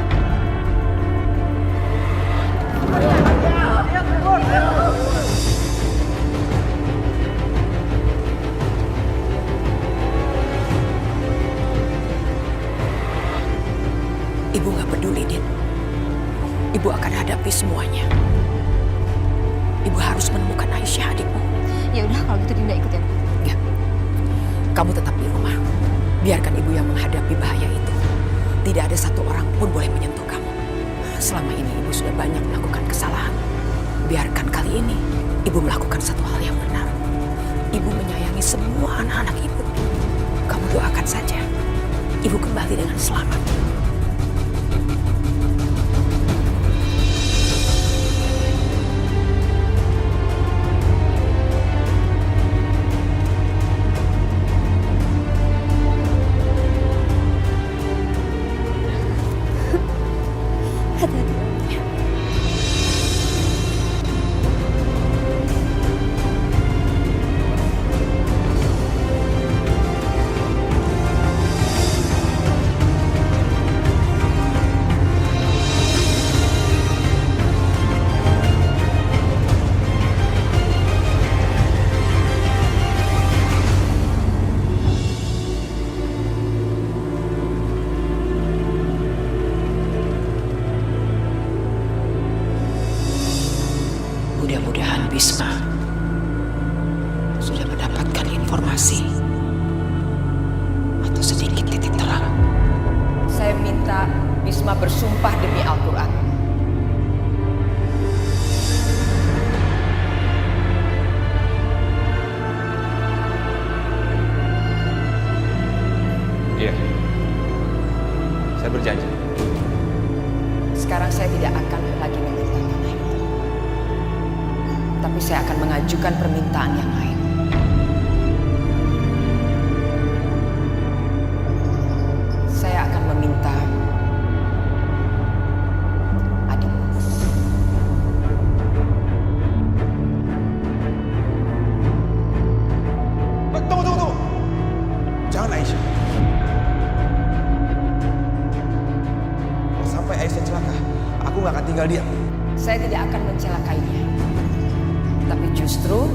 Ibu nggak peduli, Din. Ibu akan hadapi semuanya. Ibu harus menemukan Aisyah, adikmu. Ya udah, kalau gitu Dinda ikut ya. Ya. Kamu tetap di rumah. Biarkan ibu yang menghadapi bahaya itu. Tidak ada satu orang pun boleh menyentuh kamu. Selama ini ibu sudah banyak melakukan kesalahan. Biarkan kali ini ibu melakukan satu hal yang benar. Ibu menyayangi semua anak-anak ibu. Kamu doakan saja. Ibu kembali dengan selamat. Mudah-mudahan Bisma sudah mendapatkan informasi atau sedikit titik terang. Saya minta Bisma bersumpah demi Al-Quran. Iya. Saya berjanji. Sekarang saya tidak akan lagi meminta tanah itu. Tapi saya akan mengajukan permintaan yang lain. Saya akan meminta adikmu. Tunggu. Jangan Aisyah. Kalau sampai Aisyah celaka, aku nggak akan tinggal diam. Saya tidak akan mencelakainya. Tapi justru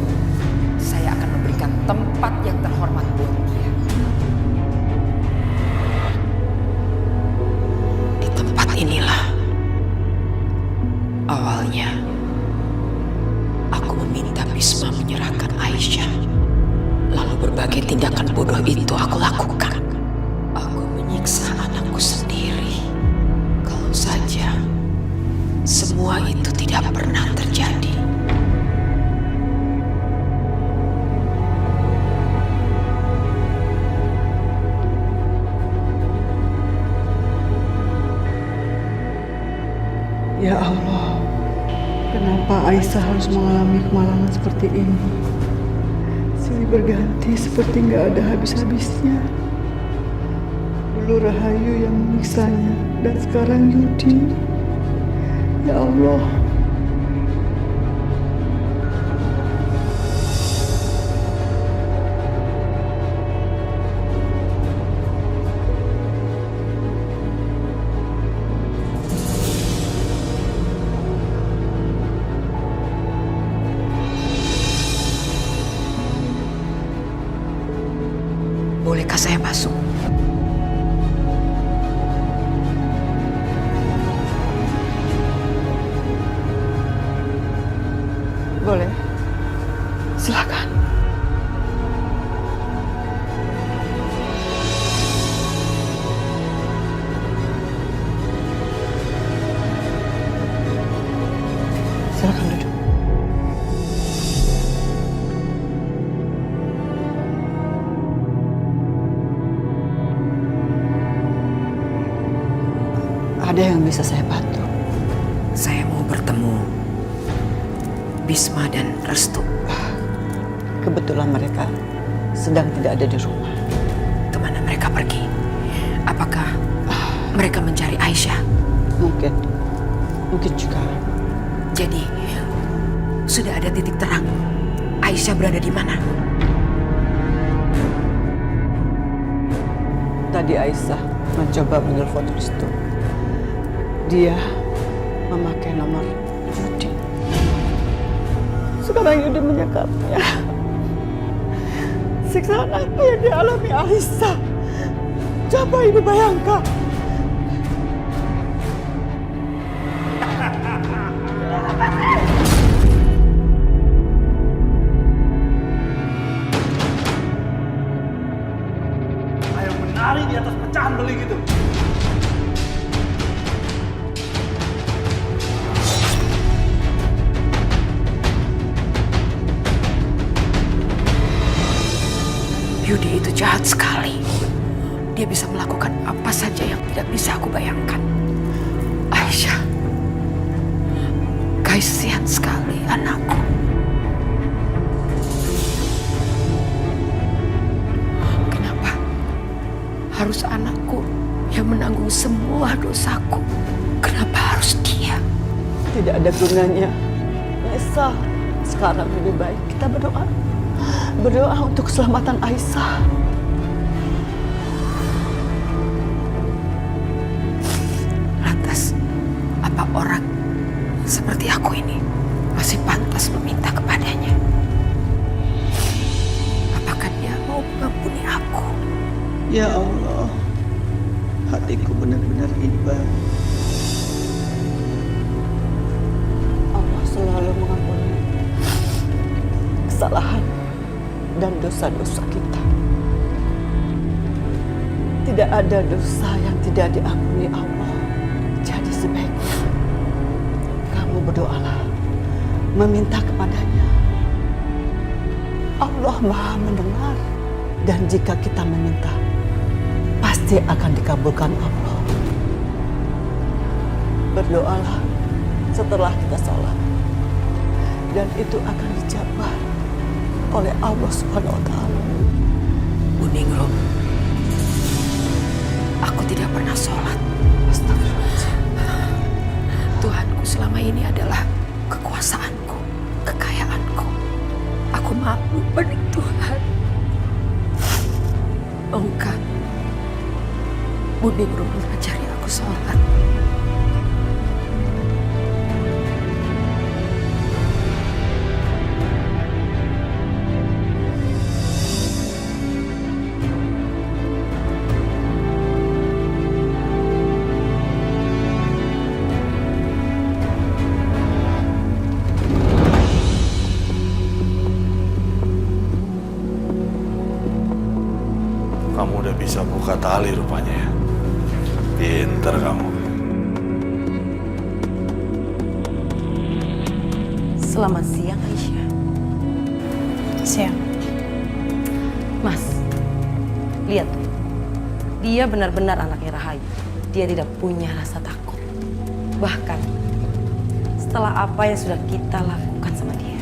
saya akan memberikan tempat yang terhormat buat dia. Ya Allah, kenapa Aisyah harus mengalami kemalangan seperti ini? Silih berganti seperti nggak ada habis-habisnya. Dulu Rahayu yang menyiksanya, dan sekarang Yudi. Ya Allah. Bolehkah saya masuk? Boleh. Silakan. Silakan duduk. Ada yang bisa saya bantu? Saya mau bertemu Bisma dan Restu. Kebetulan mereka sedang tidak ada di rumah. Kemana mereka pergi? Apakah mereka mencari Aisyah? Mungkin juga. Jadi, sudah ada titik terang Aisyah berada di mana? Tadi Aisyah mencoba menelpon Restu. Dia memakai nomor Yudi. Sekarang Yudi menyekapnya. Siksaan apa yang dialami Aisyah? Coba ibu bayangkan. Ayo menari di atas pecahan beling itu. Yudi itu jahat sekali. Dia bisa melakukan apa saja yang tidak bisa aku bayangkan. Aisyah, kasihan sekali anakku. Kenapa harus anakku yang menanggung semua dosaku? Kenapa harus dia? Tidak ada gunanya. Nesa, sekarang lebih baik kita berdoa. Berdoa untuk keselamatan Aisyah. Lantas, apa orang seperti aku ini masih pantas meminta kepadanya? Apakah dia mau mengampuni aku? Ya Allah, hatiku benar-benar iba. Allah selalu mengampuni kesalahan dan dosa-dosa kita. Tidak ada dosa yang tidak diampuni Allah. Jadi sebaiknya kamu berdoalah, meminta kepadanya. Allah Maha mendengar, dan jika kita meminta, pasti akan dikabulkan Allah. Berdoalah setelah kita sholat, dan itu akan dijabah oleh Allah Subhanahu wa Ta'ala. Bu Ningrum, aku tidak pernah sholat. Astagfirullahaladzim. Tuhanku selama ini adalah kekuasaanku, kekayaanku. Aku malu pada Tuhan. Maukah Bu Ningrum mengajari aku sholat? Kamu udah bisa buka tali rupanya ya. Pinter kamu. Selamat siang, Aisyah. Siang. Mas, lihat tuh. Dia benar-benar anaknya Rahayu. Dia tidak punya rasa takut. Bahkan, setelah apa yang sudah kita lakukan sama dia.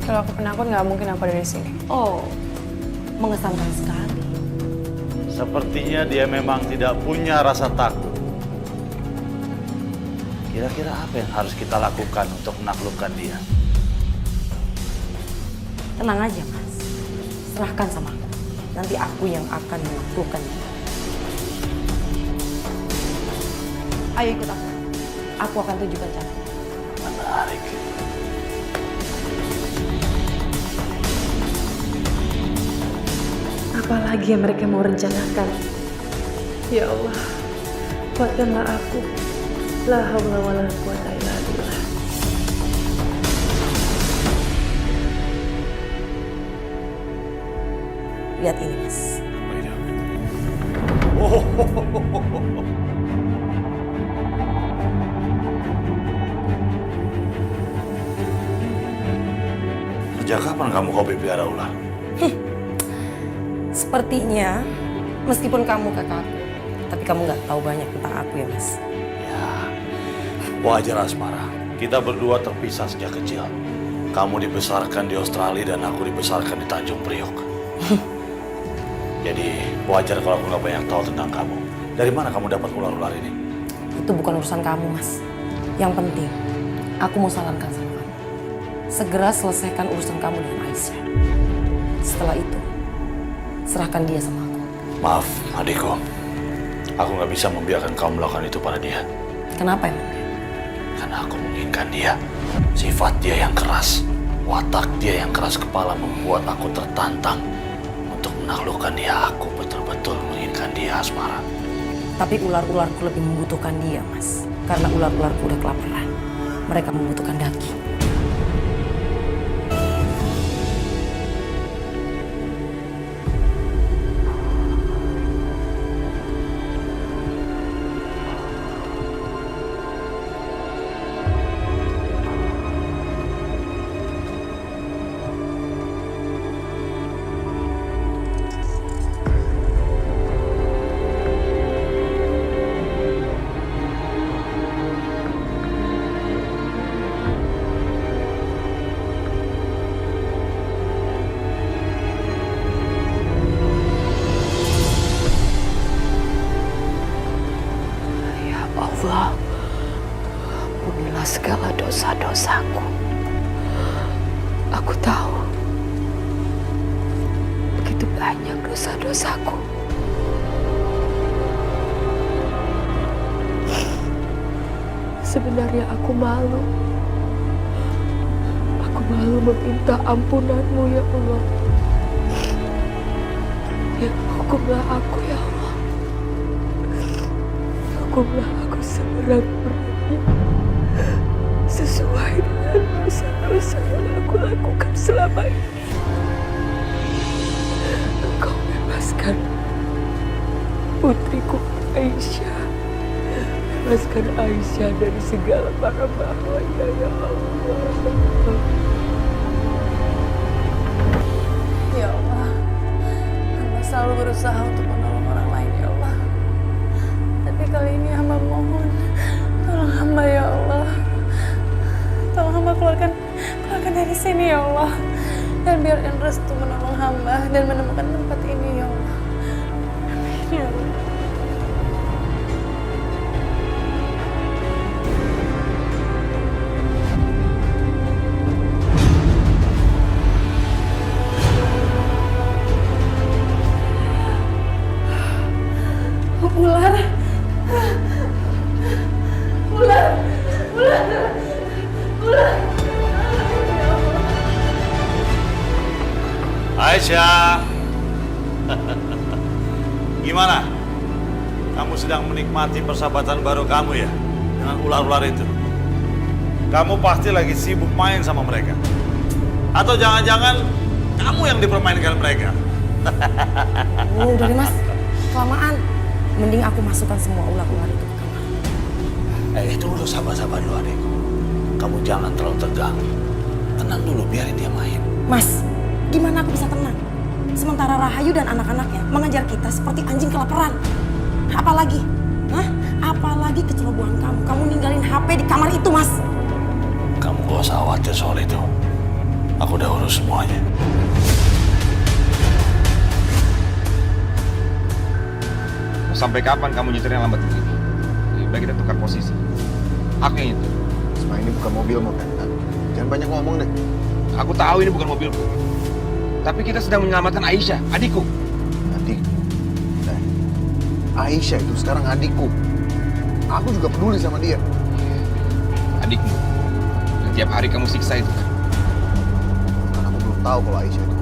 Kalau aku penakut nggak mungkin aku ada di sini. Oh, mengesankan sekali. Sepertinya dia memang tidak punya rasa takut. Kira-kira apa yang harus kita lakukan untuk menaklukkan dia? Tenang aja, Mas. Serahkan sama aku. Nanti aku yang akan menaklukkan dia. Ayo ikut aku. Aku akan tunjukkan cara. Menarik. Apalagi yang mereka mau rencanakan? Ya Allah, kuatkanlah aku. La haula wala quwata illa billah. Lihat ini, Mas. Sejak kapan kamu hobi pelihara ular? Sepertinya, meskipun kamu kakakku, tapi kamu nggak tahu banyak tentang aku ya, Mas. Wajar Asmara, kita berdua terpisah sejak kecil. Kamu dibesarkan di Australia dan aku dibesarkan di Tanjung Priok. Jadi wajar kalau aku nggak banyak tahu tentang kamu. Dari mana kamu dapat ular-ular ini? Itu bukan urusan kamu, Mas. Yang penting, aku mau sarankan sama kamu. Segera selesaikan urusan kamu dengan Aisyah. Setelah itu, serahkan dia sama aku. Maaf, adikku. Aku nggak bisa membiarkan kamu melakukan itu pada dia. Kenapa emang? Karena aku menginginkan dia. Sifat dia yang keras, watak dia yang keras kepala membuat aku tertantang untuk menaklukkan dia. Aku betul-betul menginginkan dia, Asmara. Tapi ular-ularku lebih membutuhkan dia, Mas. Karena ular-ularku udah kelaparan. Mereka membutuhkan daging. Allah, ampunilah segala dosa-dosaku. Aku tahu begitu banyak dosa-dosaku. Sebenarnya aku malu. Aku malu meminta ampunanmu ya Allah. Ya, hukumlah aku ya Allah. Hukumlah aku seberat-beratnya sesuai dengan dosa-dosa yang aku lakukan selama ini. Engkau bebaskan putriku Aisyah. Bebaskan Aisyah dari segala mara bahaya ya Allah. Ya Allah, hamba selalu berusaha untuk menolong orang lain ya Allah. Tapi kali ini hamba mohon, tolong hamba ya Allah. Tolong hamba keluarkan dari sini ya Allah. Dan biarkan restu menolong hamba dan menemukan tempat ini ya Allah. Amin ya Allah. Ular. Ular. Ular. Ular. Aisyah, gimana? Kamu sedang menikmati persahabatan baru kamu ya dengan ular-ular itu? Kamu pasti lagi sibuk main sama mereka. Atau jangan-jangan kamu yang dipermainkan mereka? Oh, udah deh Mas, kelamaan. Mending aku masukkan semua ular-ular itu ke kamar. Itu dulu, sabar-sabar dulu adekku. Kamu jangan terlalu tegang. Tenang dulu, biarin dia main. Mas, gimana aku bisa tenang? Sementara Rahayu dan anak-anaknya mengejar kita seperti anjing kelaparan. Apalagi Hah? Apalagi kecerobohan kamu. Kamu ninggalin HP di kamar itu, Mas. Kamu gak usah khawatir soal itu. Aku udah urus semuanya. Mau sampai kapan kamu nyetirnya lambat begini? Lebih baik kita tukar posisi. Aku yang nyetir. Semua ini bukan mobilmu kan? Jangan banyak ngomong deh. Aku tahu ini bukan mobilku. Tapi kita sedang menyelamatkan Aisyah, adikku. Adikku? Aisyah itu sekarang adikku. Aku juga peduli sama dia. Adikmu. Dan tiap hari kamu siksa itu kan? Karena aku belum tahu kalau Aisyah itu.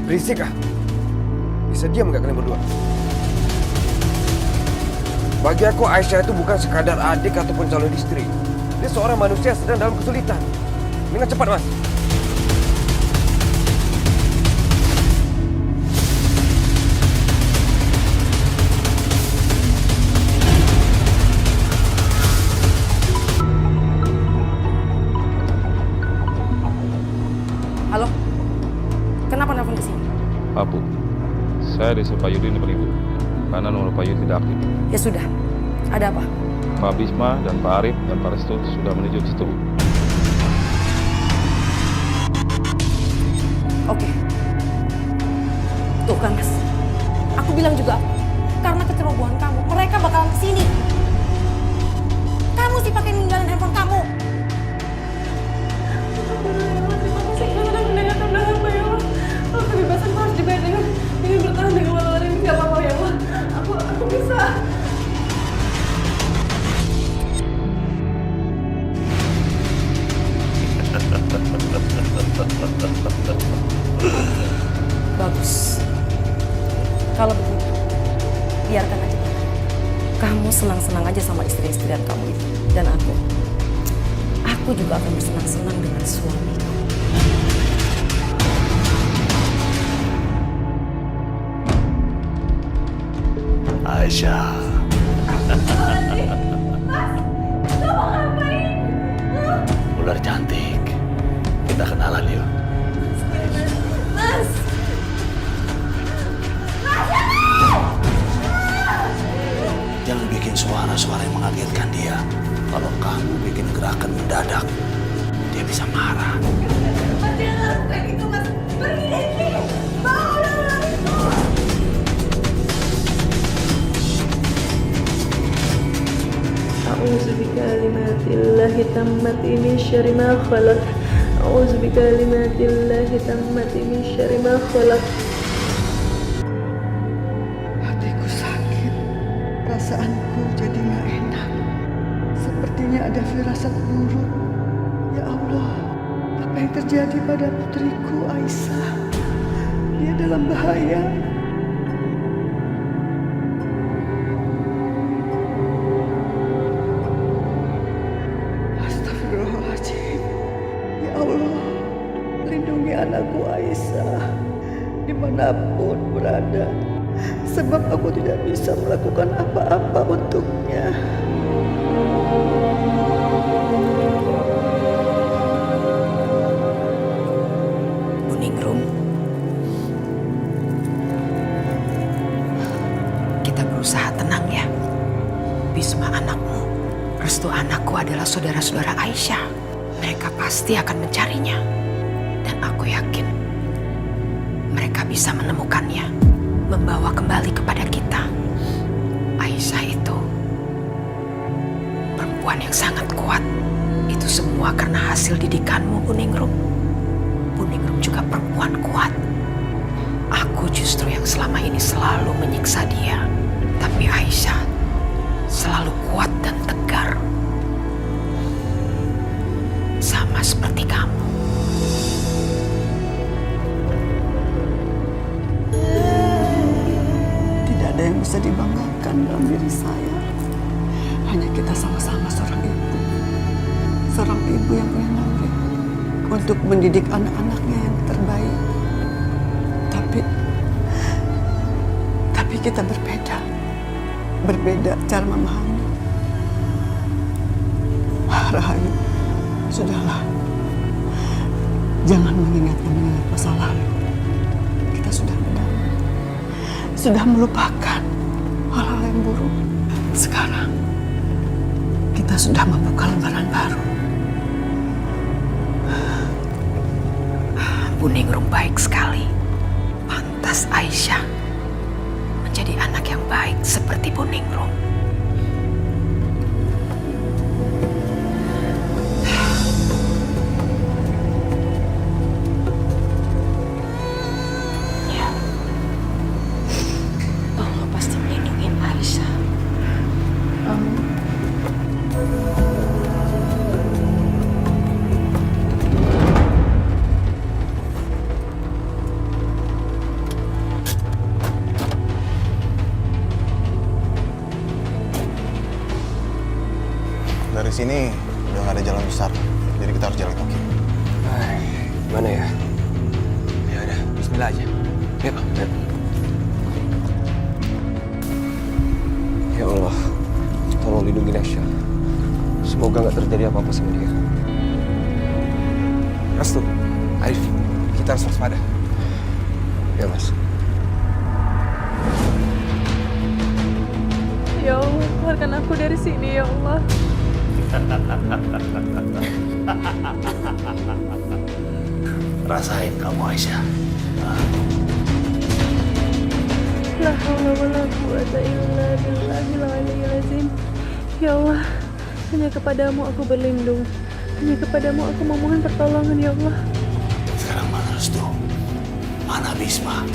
Berisik ah. Bisa diam nggak kalian berdua? Bagi aku Aisyah itu bukan sekadar adik ataupun calon istri. Dia seorang manusia sedang dalam kesulitan. Dengan cepat, Mas. Halo? Kenapa nelfon ke sini? Pak Bu, saya disuruh Pak Yudi nih Ibu, karena nomor Pak Yudi tidak aktif. Ya sudah. Ada apa? Pak Bisma dan Pak Arif dan Pak Restu sudah menuju ke situ. Oke. Tuh kan, Mas. Aku bilang juga, karena kecerobohan kamu, mereka bakalan kesini. Kamu sih pakai ninggalin handphone kamu. Kebebasan harus dibayar dengan bertahan dengan walau ini nggak apa-apa ya Allah. Aku bisa. Bagus. Kalau begitu, biarkan aja. Kamu senang-senang aja sama istri-istrian kamu itu. Dan aku juga akan bersenang-senang dengan suami kamu. Aisyah. Ular cantik. Kita kenalan yuk. Mas. Jangan bikin suara-suara yang mengagetkan dia. Kalau kamu bikin gerakan mendadak, dia bisa marah. Mas jangan lakukan itu, Mas. Pergi dari sini. Bawa ular itu. أعوذ بكلمات الله التامة من شر ما خلق أعوذ بكلمات الله التامة من شر ما خلق. Hatiku sakit, perasaanku jadi nggak enak. Sepertinya ada firasat buruk. Ya Allah, apa yang terjadi pada putriku Aisyah? Dia dalam bahaya. Astagfirullahaladzim. Ya Allah, lindungi anakku Aisyah dimanapun berada. Sebab aku tidak bisa melakukan apa-apa untuknya. Buningrum, kita berusaha tenang ya. Bisma anakmu, Restu anakku adalah saudara-saudara Aisyah. Mereka pasti akan mencarinya. Dan aku yakin mereka bisa menemukannya, membawa kembali kepada kita. Aisyah itu perempuan yang sangat kuat. Itu semua karena hasil didikanmu, Buningrum. Buningrum juga perempuan kuat. Aku justru yang selama ini selalu menyiksa dia. Tapi Aisyah selalu kuat dan tegar. Sama seperti kamu. Tidak ada yang bisa dibanggakan dalam diri saya. Hanya kita sama-sama seorang ibu. Seorang ibu yang punya naluri untuk mendidik anak-anaknya yang terbaik. Tapi kita berbeda. Berbeda cara memahami. Rahayu, sudahlah. Jangan mengingat masa lalu. Kita sudah berdamai. Sudah melupakan hal-hal yang buruk. Sekarang kita sudah membuka lembaran baru. Bu Ningrum baik sekali. Pantas Aisyah menjadi anak yang baik seperti Bu Ningrum. Ya, Allah pasti melindungi Aisyah. Dari sini udah nggak ada jalan besar, jadi kita harus jalan kaki. Gimana ya? Ya udah, bismillah aja. Yuk. Ya Allah, tolong lindungi Aisyah. Semoga nggak terjadi apa-apa sama dia. Restu, Arif, kita harus waspada. Ya Mas. Ya Allah, keluarkan aku dari sini ya Allah. Rasain kamu Aisyah. La haula wala quwata illa billahil aliyyil azim. Ya Allah, hanya kepadamu aku berlindung. Hanya kepadamu aku memohon pertolongan ya Allah. Sekarang mana Restu? Mana Bisma?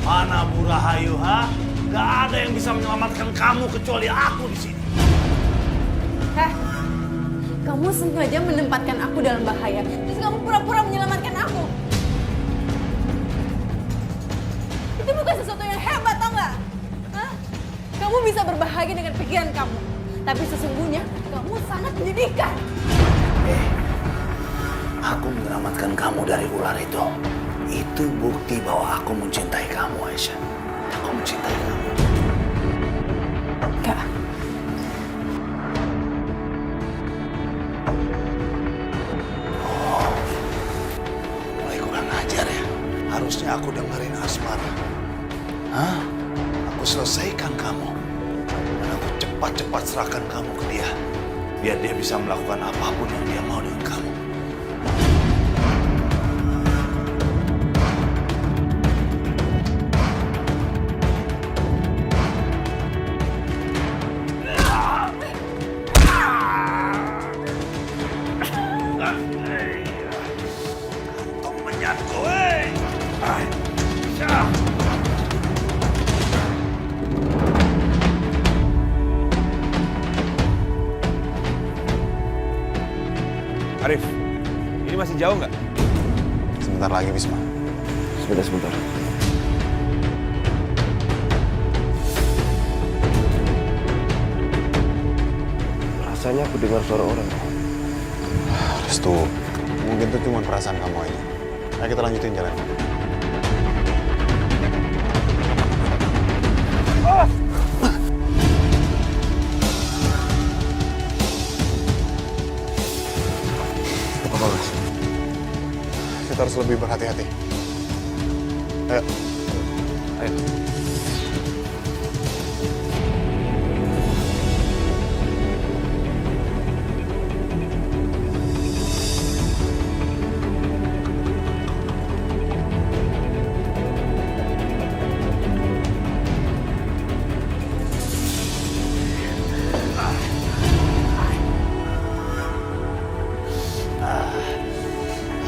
Mana Bu Rahayu, ha? Gak ada yang bisa menyelamatkan kamu kecuali aku di sini. Kamu sengaja menempatkan aku dalam bahaya. Terus kamu pura-pura menyelamatkan aku. Itu bukan sesuatu yang hebat, tau gak? Hah? Kamu bisa berbahaya dengan pikiran kamu. Tapi sesungguhnya kamu sangat menyedihkan. Aku menyelamatkan kamu dari ular itu. Itu bukti bahwa aku mencintai kamu, Aisyah. Aku mencintai kamu. Enggak. Mulai kurang ajar ya. Harusnya aku dengerin Asmara. Hah? Aku selesaikan kamu. Dan aku cepat-cepat serahkan kamu ke dia. Biar dia bisa melakukan apapun yang dia mau dengan kamu. Arif, ini masih jauh nggak? Sebentar lagi, Bisma. Sebentar. Rasanya aku dengar suara orang. Restu, mungkin itu cuma perasaan kamu aja. Ayo kita lanjutin jalan. Apa Mas? Kita harus lebih berhati-hati. Ayo.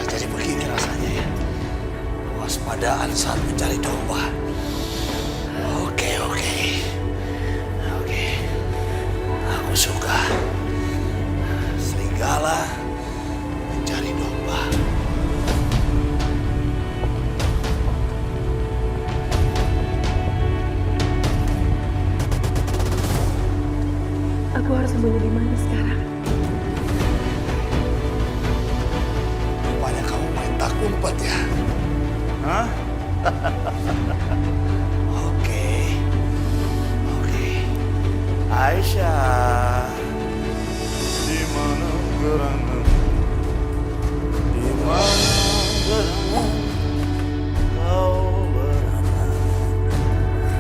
Jadi begini rasanya ya. Waspadaan saat mencari domba. Oke. Aku suka. Serigala mencari domba. Aku harus sembunyi di mana sekarang? Rupanya kamu main tak umpet ya. Hah? Oke. Aisyah, di mana gerangan? Di mana gerangan? Kau berada. Aisyah.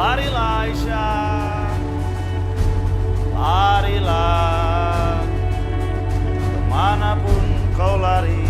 Larilah Aisyah, larilah kemanapun kau lari.